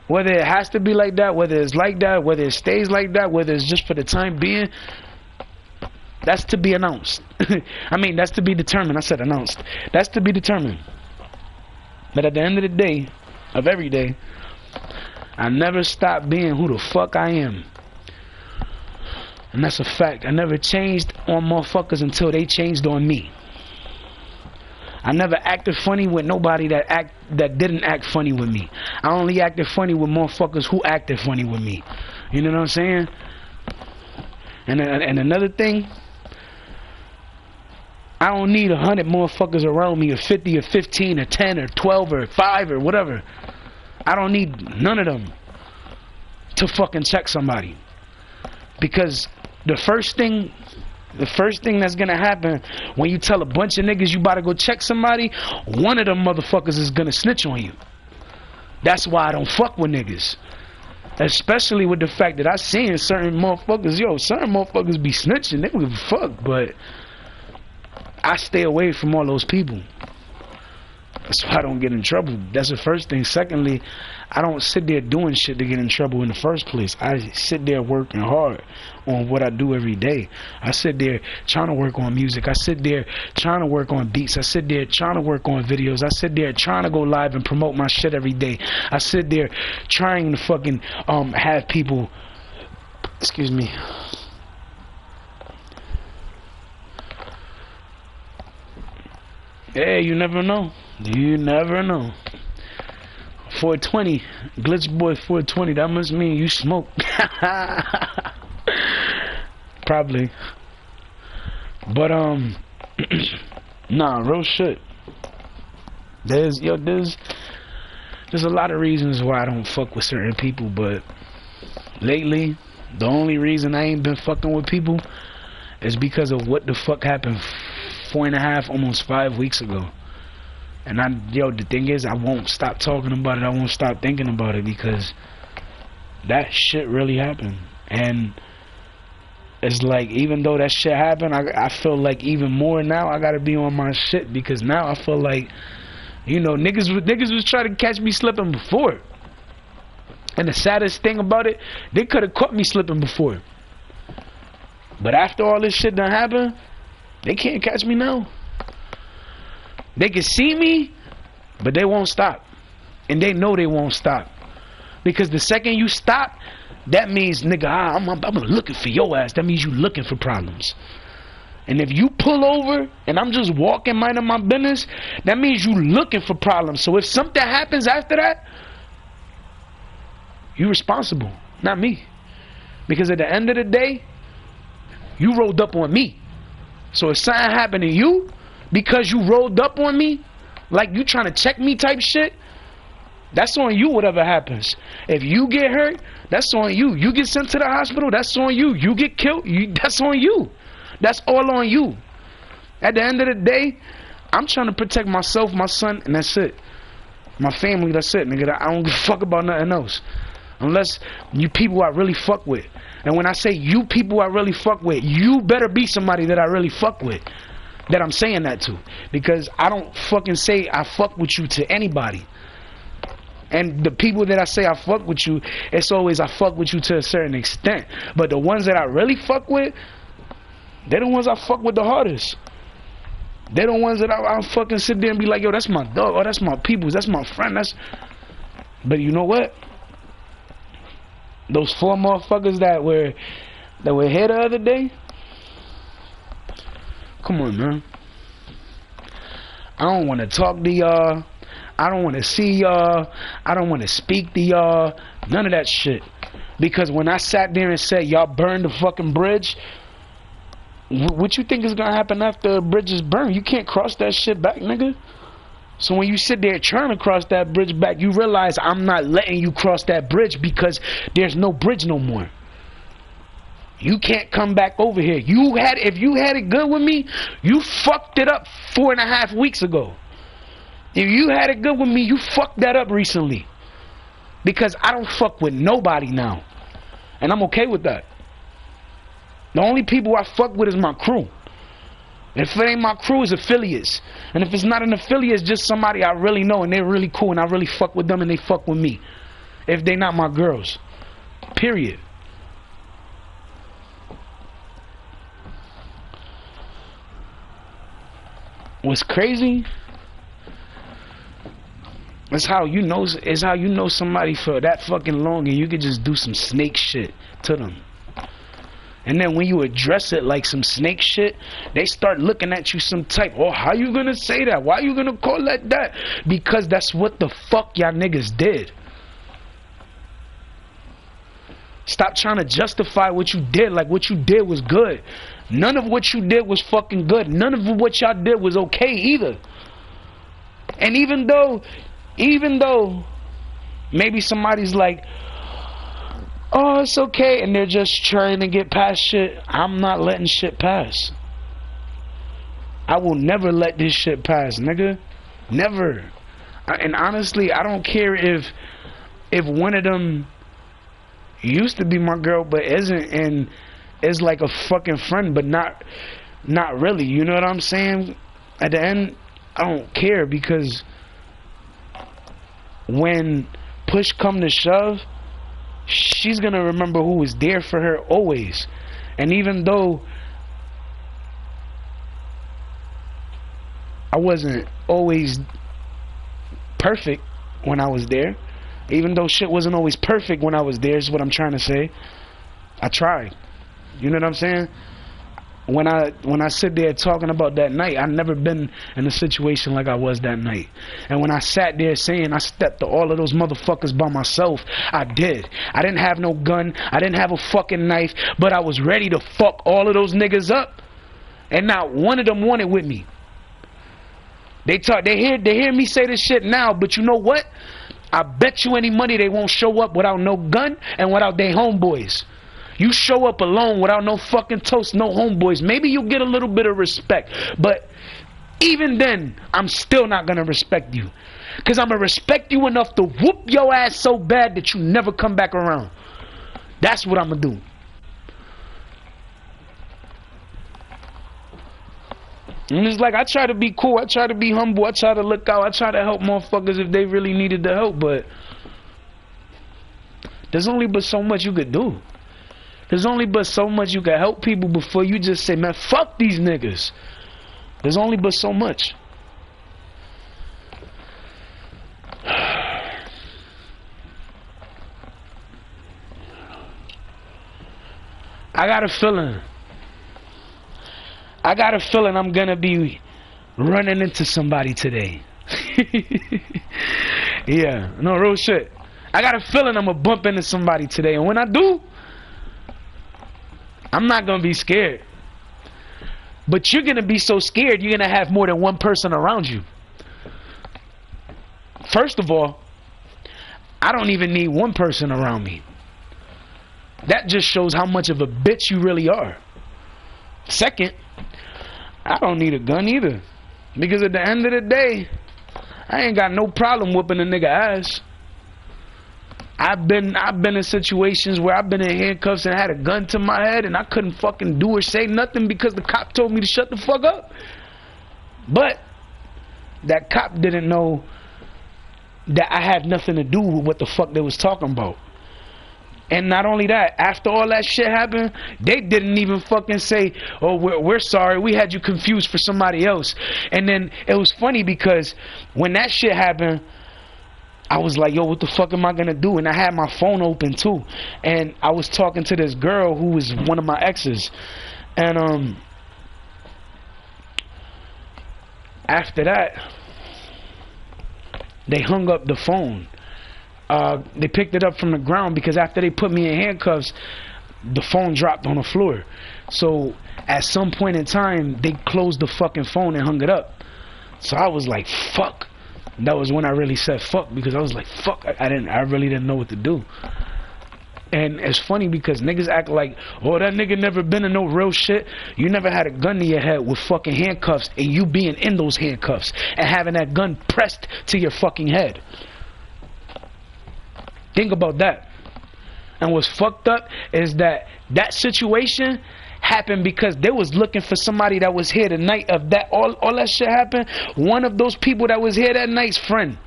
Whether it has to be like that, whether it's like that, whether it stays like that, whether it's just for the time being, that's to be announced. I mean, that's to be determined. I said announced. That's to be determined. But at the end of the day, of every day, I never stop being who the fuck I am. And that's a fact. I never changed on motherfuckers until they changed on me. I never acted funny with nobody that didn't act funny with me. I only acted funny with motherfuckers who acted funny with me. You know what I'm saying? And another thing, I don't need 100 motherfuckers around me, or 50 or 15 or 10 or 12 or 5 or whatever. I don't need none of them to fucking check somebody. Because the first thing that's gonna happen when you tell a bunch of niggas you about to go check somebody, one of them motherfuckers is gonna snitch on you. That's why I don't fuck with niggas. Especially with the fact that I seen certain motherfuckers, certain motherfuckers be snitching, they don't give a fuck, but I stay away from all those people. That's why I don't get in trouble. That's the first thing. Secondly, I don't sit there doing shit to get in trouble in the first place. I sit there working hard on what I do every day. I sit there trying to work on music. I sit there trying to work on beats. I sit there trying to work on videos. I sit there trying to go live and promote my shit every day. I sit there trying to fucking have people, excuse me, hey, you never know. You never know. 420, Glitch Boy 420, that must mean you smoke. Probably. But nah, real shit. There's a lot of reasons why I don't fuck with certain people, but lately the only reason I ain't been fucking with people is because of what the fuck happened 4.5, almost 5 weeks ago. And the thing is, I won't stop talking about it. I won't stop thinking about it, because that shit really happened. And it's like, even though that shit happened, I feel like even more now I gotta be on my shit, because now I feel like, niggas was trying to catch me slipping before. And the saddest thing about it, they could have caught me slipping before. But after all this shit done happened, they can't catch me now. They can see me, but they won't stop. And they know they won't stop. Because the second you stop, that means, nigga, I'm looking for your ass. That means you looking for problems. And if you pull over and I'm just walking, minding my business, that means you looking for problems. So if something happens after that, you responsible, not me. Because at the end of the day, you rolled up on me. So if something happened to you because you rolled up on me, like you trying to check me type shit, that's on you, whatever happens. If you get hurt, that's on you. You get sent to the hospital, that's on you. You get killed, that's on you. That's all on you. At the end of the day, I'm trying to protect myself, my son, and that's it. My family, that's it, nigga. I don't give a fuck about nothing else. Unless you people I really fuck with. And when I say you people I really fuck with, you better be somebody that I really fuck with, that I'm saying that to. Because I don't fucking say I fuck with you to anybody. And the people that I say I fuck with you, it's always I fuck with you to a certain extent. But the ones that I really fuck with, they're the ones I fuck with the hardest. They're the ones that I fucking sit there and be like, yo, that's my dog, or that's my peoples, that's my friend, But you know what? Those 4 motherfuckers that were here the other day, come on, man. I don't want to talk to y'all. I don't want to see y'all. I don't want to speak to y'all. None of that shit. Because when I sat there and said, y'all burned the fucking bridge, what you think is going to happen after the bridge is burned? You can't cross that shit back, nigga. So when you sit there trying to cross that bridge back, you realize I'm not letting you cross that bridge because there's no bridge no more. You can't come back over here. If you had it good with me, you fucked it up 4.5 weeks ago. If you had it good with me, you fucked that up recently. Because I don't fuck with nobody now. And I'm okay with that. The only people I fuck with is my crew. If it ain't my crew, it's affiliates. And if it's not an affiliate, it's just somebody I really know and they're really cool and I really fuck with them and they fuck with me. If they not my girls. Period. What's crazy is how you know somebody for that fucking long and you could just do some snake shit to them. And then when you address it like some snake shit, they start looking at you some type, oh, how you gonna say that? Why you gonna call that? Because that's what the fuck y'all niggas did. Stop trying to justify what you did like what you did was good. None of what you did was fucking good. None of what y'all did was okay either. And even though maybe somebody's like, oh, it's okay, and they're just trying to get past shit, I'm not letting shit pass. I will never let this shit pass, nigga. Never. And honestly, I don't care if one of them used to be my girl but isn't and is like a fucking friend but not really, you know what I'm saying? At the end, I don't care, because when push come to shove, she's gonna remember who was there for her always. And even though I wasn't always perfect when I was there, even though shit wasn't always perfect when I was there, is what I'm trying to say, I tried. You know what I'm saying? When I sit there talking about that night, I've never been in a situation like I was that night. And when I sat there saying I stepped to all of those motherfuckers by myself, I did. I didn't have no gun. I didn't have a fucking knife. But I was ready to fuck all of those niggas up. And not one of them wanted with me. They hear me say this shit now, but you know what? I bet you any money they won't show up without no gun and without their homeboys. You show up alone without no fucking toast, no homeboys, maybe you'll get a little bit of respect. But even then, I'm still not gonna respect you. Because I'm gonna respect you enough to whoop your ass so bad that you never come back around. That's what I'm gonna do. And it's like, I try to be cool, I try to be humble, I try to look out, I try to help motherfuckers if they really needed the help, but there's only but so much you could do. There's only but so much you can help people before you just say, man, fuck these niggas. There's only but so much. I got a feeling I'm gonna be running into somebody today. Yeah, no, real shit. I got a feeling I'm gonna bump into somebody today, and when I do, I'm not gonna be scared. But you're gonna be so scared you're gonna have more than one person around you. First of all, I don't even need one person around me. That just shows how much of a bitch you really are. Second, I don't need a gun either. Because at the end of the day, I ain't got no problem whooping a nigga ass. I've been in situations where I've been in handcuffs and had a gun to my head and I couldn't fucking do or say nothing because the cop told me to shut the fuck up. But that cop didn't know that I had nothing to do with what the fuck they was talking about. And not only that, after all that shit happened, they didn't even fucking say, oh, we're sorry, we had you confused for somebody else. And then it was funny because when that shit happened, I was like, yo, what the fuck am I gonna do? And I had my phone open too. And I was talking to this girl who was one of my exes. And after that, they hung up the phone. They picked it up from the ground because after they put me in handcuffs, the phone dropped on the floor. So at some point in time, they closed the fucking phone and hung it up. So I was like, fuck. That was when I really said fuck, because I was like, fuck, I really didn't know what to do. And it's funny because niggas act like, oh, that nigga never been in no real shit. You never had a gun to your head with fucking handcuffs and you being in those handcuffs and having that gun pressed to your fucking head. Think about that. And what's fucked up is that situation happened because they was looking for somebody that was here the night of that. All that shit happened. One of those people that was here that night's friend.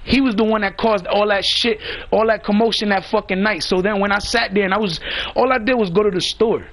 He was the one that caused all that shit, all that commotion that fucking night. So then when I sat there and all I did was go to the store.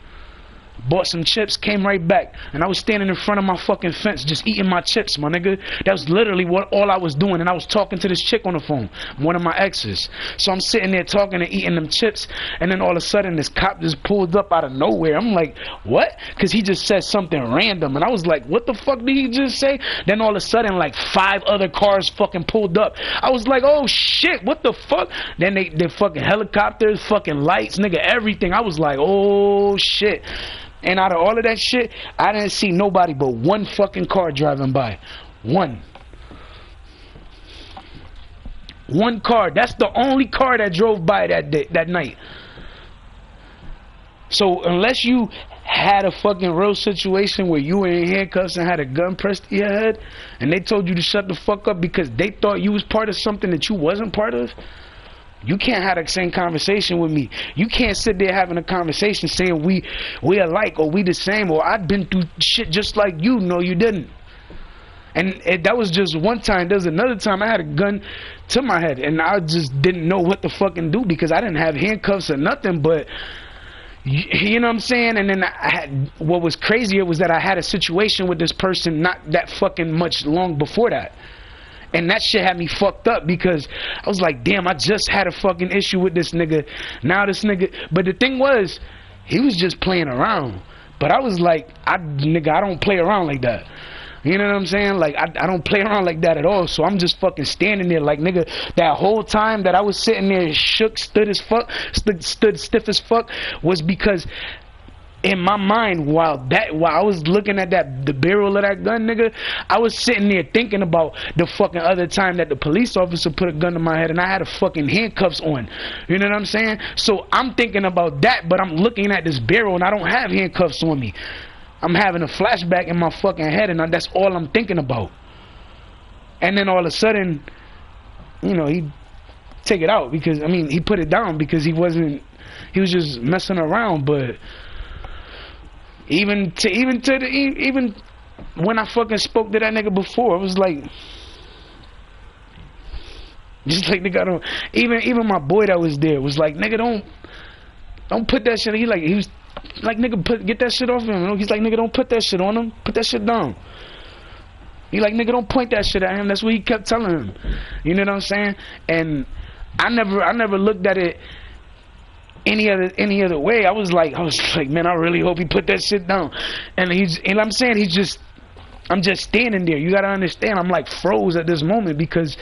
Bought some chips, came right back, and I was standing in front of my fucking fence just eating my chips, my nigga. That was literally all I was doing, and I was talking to this chick on the phone, one of my exes. So I'm sitting there talking and eating them chips, and then all of a sudden this cop just pulled up out of nowhere. I'm like, what? Because he just said something random, and I was like, what the fuck did he just say? Then all of a sudden like 5 other cars fucking pulled up. I was like, oh shit, what the fuck? Then they fucking helicopters, fucking lights, nigga, everything. I was like, oh shit. And out of all of that shit, I didn't see nobody but one fucking car driving by. One car. That's the only car that drove by that night. So unless you had a fucking real situation where you were in handcuffs and had a gun pressed to your head, and they told you to shut the fuck up because they thought you was part of something that you wasn't part of, you can't have the same conversation with me. You can't sit there having a conversation saying we alike or we the same or I've been through shit just like you. No, you didn't. And that was just one time. There's another time I had a gun to my head and I just didn't know what to fucking do because I didn't have handcuffs or nothing. But you know what I'm saying? And then what was crazier was that I had a situation with this person not that fucking much long before that. And that shit had me fucked up because I was like, damn, I just had a fucking issue with this nigga. Now this nigga. But the thing was, he was just playing around. But I was like, nigga, I don't play around like that. You know what I'm saying? Like, I don't play around like that at all. So I'm just fucking standing there like, nigga, that whole time that I was sitting there shook, stood stiff as fuck was because in my mind, while I was looking at the barrel of that gun, nigga, I was sitting there thinking about the fucking other time that the police officer put a gun to my head and I had a fucking handcuffs on. You know what I'm saying? So I'm thinking about that, but I'm looking at this barrel and I don't have handcuffs on me. I'm having a flashback in my fucking head and that's all I'm thinking about. And then all of a sudden, you know, he take it out because, I mean, he put it down because he was just messing around, but even when I fucking spoke to that nigga before, it was like, just like nigga, I don't, even my boy that was there was like, nigga, don't put that shit. He was like, nigga, get that shit off him. He's like, nigga, don't put that shit on him. Put that shit down. He like, nigga, don't point that shit at him. That's what he kept telling him. You know what I'm saying? And I never looked at it any other way. I was like, man, I really hope he put that shit down. And I'm saying I'm just standing there. You gotta understand, I'm like froze at this moment because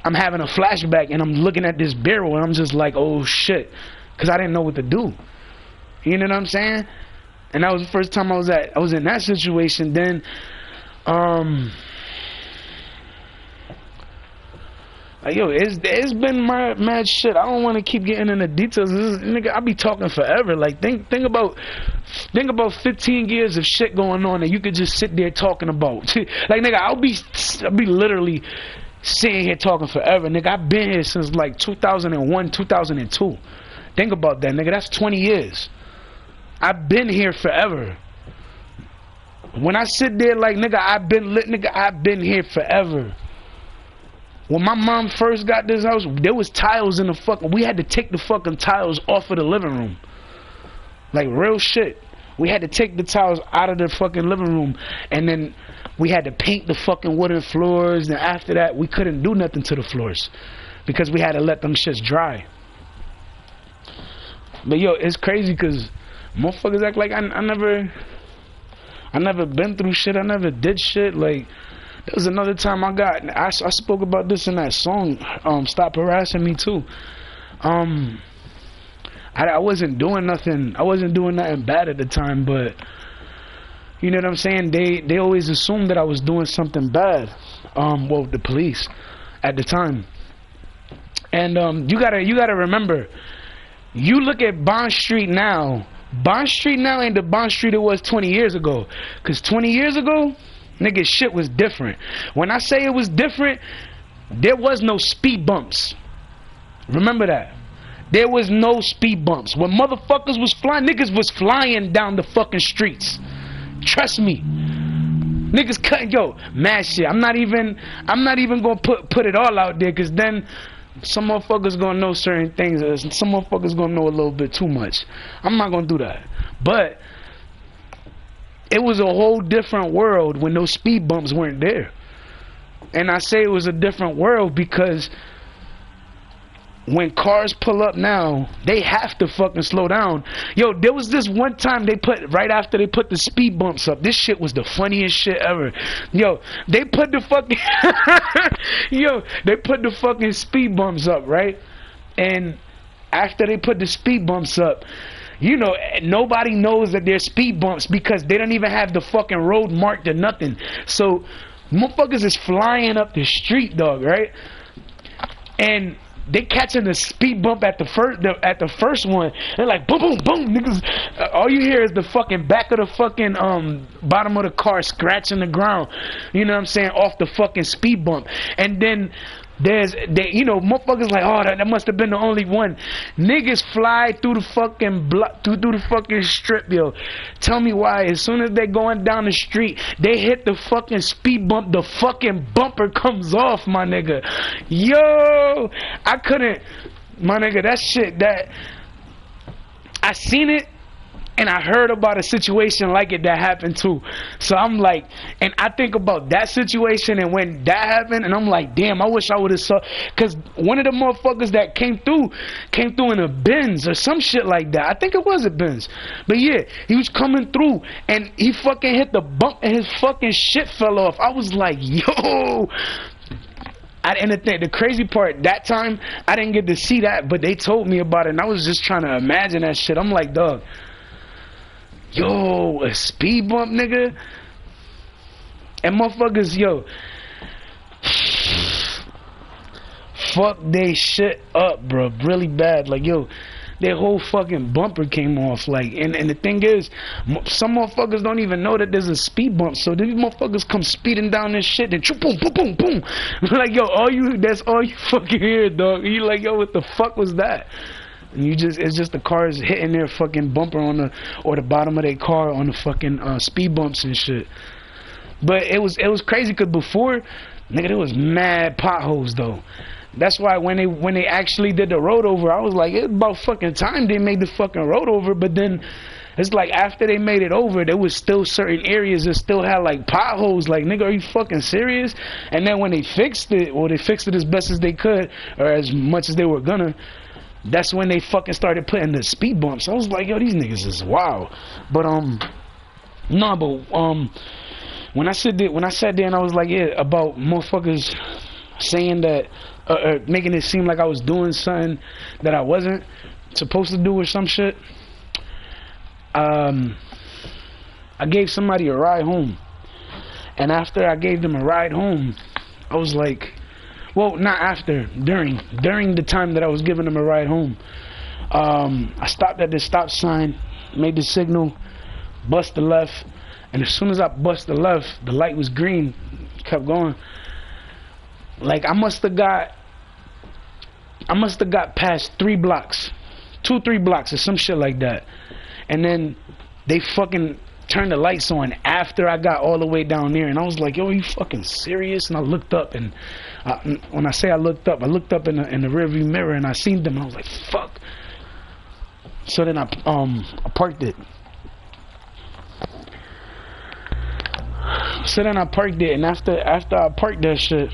I'm having a flashback and I'm looking at this barrel and I'm just like, oh shit, because I didn't know what to do. You know what I'm saying? And that was the first time I was in that situation. Then yo, it's been mad shit. I don't want to keep getting into details. Nigga, I be talking forever. Like think about 15 years of shit going on that you could just sit there talking about. Like nigga, I'll be literally sitting here talking forever. Nigga, I've been here since like 2001, 2002. Think about that, nigga. That's 20 years. I've been here forever. When I sit there like nigga, I've been here forever. When my mom first got this house, there was tiles in the fucking, we had to take the fucking tiles off of the living room. Like real shit. We had to take the tiles out of the fucking living room and then we had to paint the fucking wooden floors, and after that we couldn't do nothing to the floors because we had to let them shits dry. But yo, it's crazy because motherfuckers act like I never been through shit, I never did shit. Like, there was another time I spoke about this in that song, Stop Harassing Me too. I wasn't doing nothing bad at the time, but you know what I'm saying? They always assumed that I was doing something bad. Well, the police at the time. And you gotta remember, you look at Bond Street now ain't the Bond Street it was 20 years ago. Cause 20 years ago, nigga, shit was different. When I say it was different, there was no speed bumps. Remember that. There was no speed bumps. When motherfuckers was flying, niggas was flying down the fucking streets. Trust me. Niggas cutting, mad shit. I'm not even gonna put it all out there, cause then some motherfuckers gonna know certain things. Some motherfuckers gonna know a little bit too much. I'm not gonna do that. But it was a whole different world when those speed bumps weren't there. And I say it was a different world because when cars pull up now, they have to fucking slow down. There was this one time right after they put the speed bumps up. This shit was the funniest shit ever. They put the fucking they put the fucking speed bumps up, right? And after they put the speed bumps up, nobody knows that they're speed bumps because they don't even have the fucking road marked or nothing. So motherfuckers is flying up the street, dog, right? And they catching the speed bump at the first one. They're like boom, boom, boom, niggas. All you hear is the fucking back of the fucking bottom of the car scratching the ground. You know what I'm saying? Off the fucking speed bump. And then motherfuckers like, oh, that must have been the only one. Niggas fly through the fucking block, through the fucking strip, Tell me why. As soon as they going down the street, they hit the fucking speed bump, the fucking bumper comes off, my nigga. I couldn't, my nigga, that shit, I seen it. And I heard about a situation like it that happened too. So I'm like, and I think about that situation and when that happened, and I'm like, damn, I wish I would have saw, cause one of the motherfuckers that came through in a Benz or some shit like that. I think it was a Benz. But yeah, he was coming through and he fucking hit the bump and his fucking shit fell off. I was like, yo. And the crazy part, that time, I didn't get to see that, but they told me about it and I was just trying to imagine that shit. I'm like, dog. A speed bump, nigga. And motherfuckers, fuck they shit up, bro, really bad. Like, their whole fucking bumper came off. Like, and the thing is, some motherfuckers don't even know that there's a speed bump. So these motherfuckers come speeding down this shit, then boom, boom, boom, boom. Like, that's all you fucking hear, dog. You like, what the fuck was that? And it's just the cars hitting their fucking bumper or the bottom of their car on the fucking speed bumps and shit. But it was crazy because before, nigga, there was mad potholes though. That's why when they actually did the road over, I was like, it's about fucking time they made the fucking road over. But then it's like after they made it over, there was still certain areas that still had like potholes. Like, nigga, are you fucking serious? And then when they fixed it, or they fixed it as best as they could, or as much as they were gonna, that's when they fucking started putting the speed bumps. I was like, yo, these niggas is wild. But when I sat there and I was like, yeah, about motherfuckers saying that, making it seem like I was doing something that I wasn't supposed to do or some shit. I gave somebody a ride home, and after I gave them a ride home, I was like, well, not after, during the time that I was giving them a ride home, I stopped at the stop sign, made the signal, bust the left, and as soon as I bust the left, the light was green, kept going. Like, I must have got past 3 blocks, 2-3 blocks or some shit like that, and then they fucking turned the lights on after I got all the way down there, and I was like, yo, are you fucking serious? And I looked up, and when I say I looked up in the rearview mirror, and I seen them, and I was like, fuck. So then I parked it. And after I parked that shit,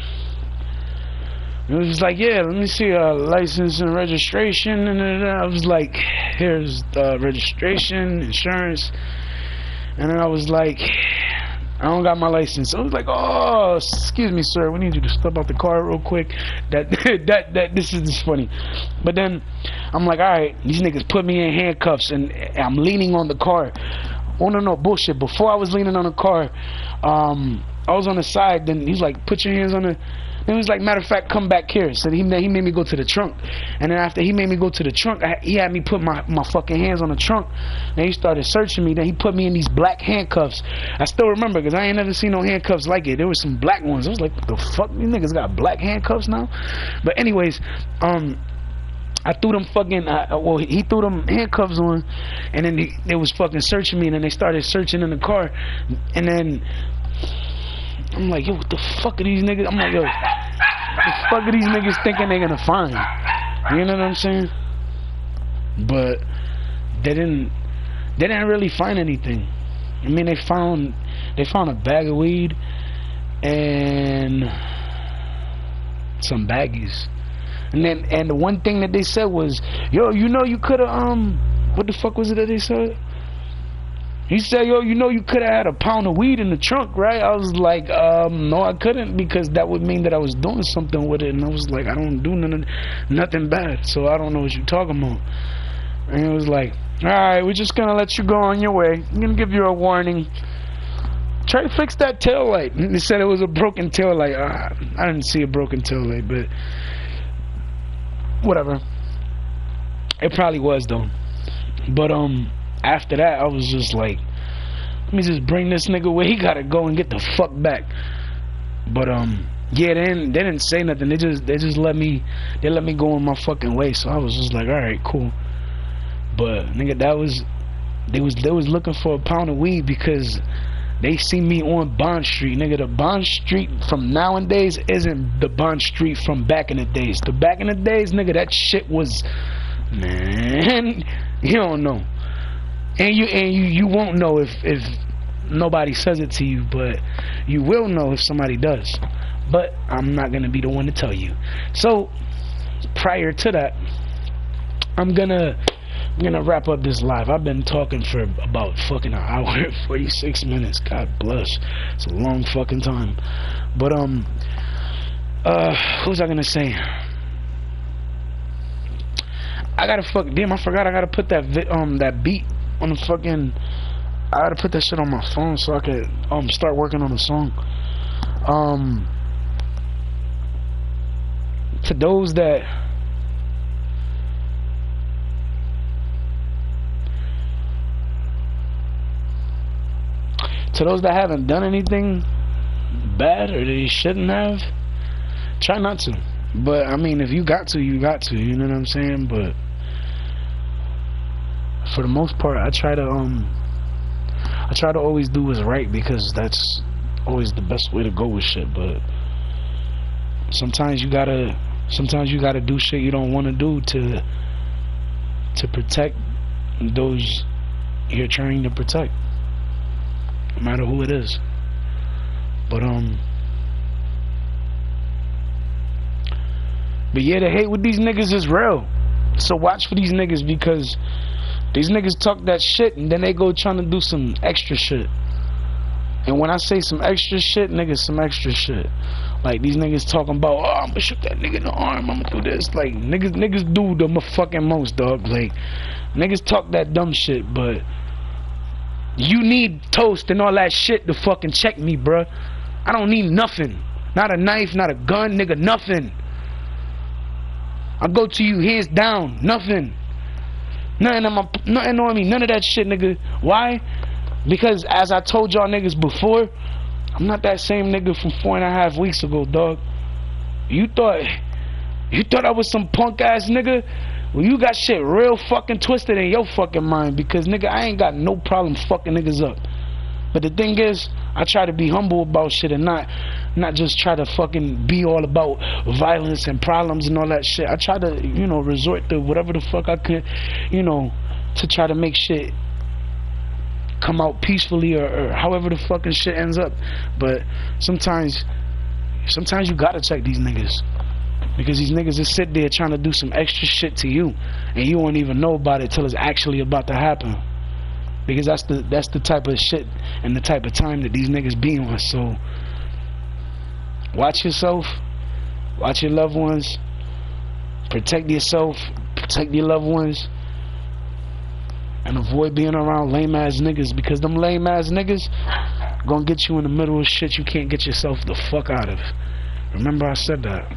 it was like, yeah, let me see license and registration, and I was like, here's registration, insurance. And then I was like, I don't got my license. I was like, oh, excuse me, sir, we need you to step out the car real quick. This is funny. But then I'm like, all right, these niggas put me in handcuffs, and I'm leaning on the car. Oh, no, bullshit. Before I was leaning on the car, I was on the side. Then he's like, put your hands on the... Then he was like, matter of fact, come back here. So he made me go to the trunk. And then after he made me go to the trunk, he had me put my fucking hands on the trunk. And he started searching me. Then he put me in these black handcuffs. I still remember because I ain't never seen no handcuffs like it. There were some black ones. I was like, what the fuck? These niggas got black handcuffs now? But anyways, I threw them fucking, well, he threw them handcuffs on, and then they was fucking searching me, and then they started searching in the car, and then I'm like, yo, what the fuck are these niggas? I'm like, yo, what the fuck are these niggas thinking they're gonna find? You know what I'm saying? But they didn't really find anything. I mean, they found a bag of weed and some baggies. And the one thing that they said was, yo, you know you could have, what the fuck was it that they said? He said, yo, you know you could have had a pound of weed in the trunk, right? I was like, no, I couldn't, because that would mean that I was doing something with it. And I was like, I don't do nothing bad, so I don't know what you're talking about. And it was like, alright, we're just gonna let you go on your way. I'm gonna give you a warning. Try to fix that tail light. And they said it was a broken tail light. I didn't see a broken tail light, but whatever. It probably was though. But after that I was just like, let me just bring this nigga where he gotta go and get the fuck back. But yeah, they didn't say nothing. They just let me go on my fucking way. So I was just like, alright, cool. But nigga, they was looking for a pound of weed because they see me on Bond Street. Nigga, the Bond Street from nowadays isn't the Bond Street from back in the days. The back in the days, nigga, that shit was, man, you don't know. And you won't know if nobody says it to you, but you will know if somebody does. But I'm not gonna be the one to tell you. So prior to that, I'm gonna wrap up this live. I've been talking for about fucking an hour and 46 minutes. God bless. It's a long fucking time. But what was I gonna say? I gotta damn, I forgot. I gotta put that beat on the fucking. I gotta put that shit on my phone so I could start working on the song. To those that haven't done anything bad or they shouldn't have, try not to. But I mean, if you got to, you got to. You know what I'm saying? But for the most part, I try to always do what's right, because that's always the best way to go with shit. But sometimes you gotta do shit you don't want to do to protect those you're trying to protect, no matter who it is. But yeah, the hate with these niggas is real. So watch for these niggas, because these niggas talk that shit and then they go trying to do some extra shit. And when I say some extra shit, niggas, some extra shit. Like these niggas talking about, oh, I'm gonna shoot that nigga in the arm, I'm gonna do this. Like niggas do the fucking most, dog. Like niggas talk that dumb shit, but you need toast and all that shit to fucking check me, bruh. I don't need nothing. Not a knife, not a gun, nigga, nothing. I go to you hands down, nothing. Nothing on me, none of that shit, nigga. Why? Because as I told y'all niggas before, I'm not that same nigga from 4.5 weeks ago, dog. You thought I was some punk ass nigga? Well, you got shit real fucking twisted in your fucking mind, because nigga, I ain't got no problem fucking niggas up. But the thing is, I try to be humble about shit and not just try to fucking be all about violence and problems and all that shit. I try to, you know, resort to whatever the fuck I could, you know, to try to make shit come out peacefully, or however the fucking shit ends up. But sometimes you gotta check these niggas, because these niggas just sit there trying to do some extra shit to you, and you won't even know about it till it's actually about to happen. Because that's the type of shit and the type of time that these niggas be on. So watch yourself, watch your loved ones, protect yourself, protect your loved ones, and avoid being around lame ass niggas, because them lame ass niggas gonna get you in the middle of shit you can't get yourself the fuck out of. Remember I said that.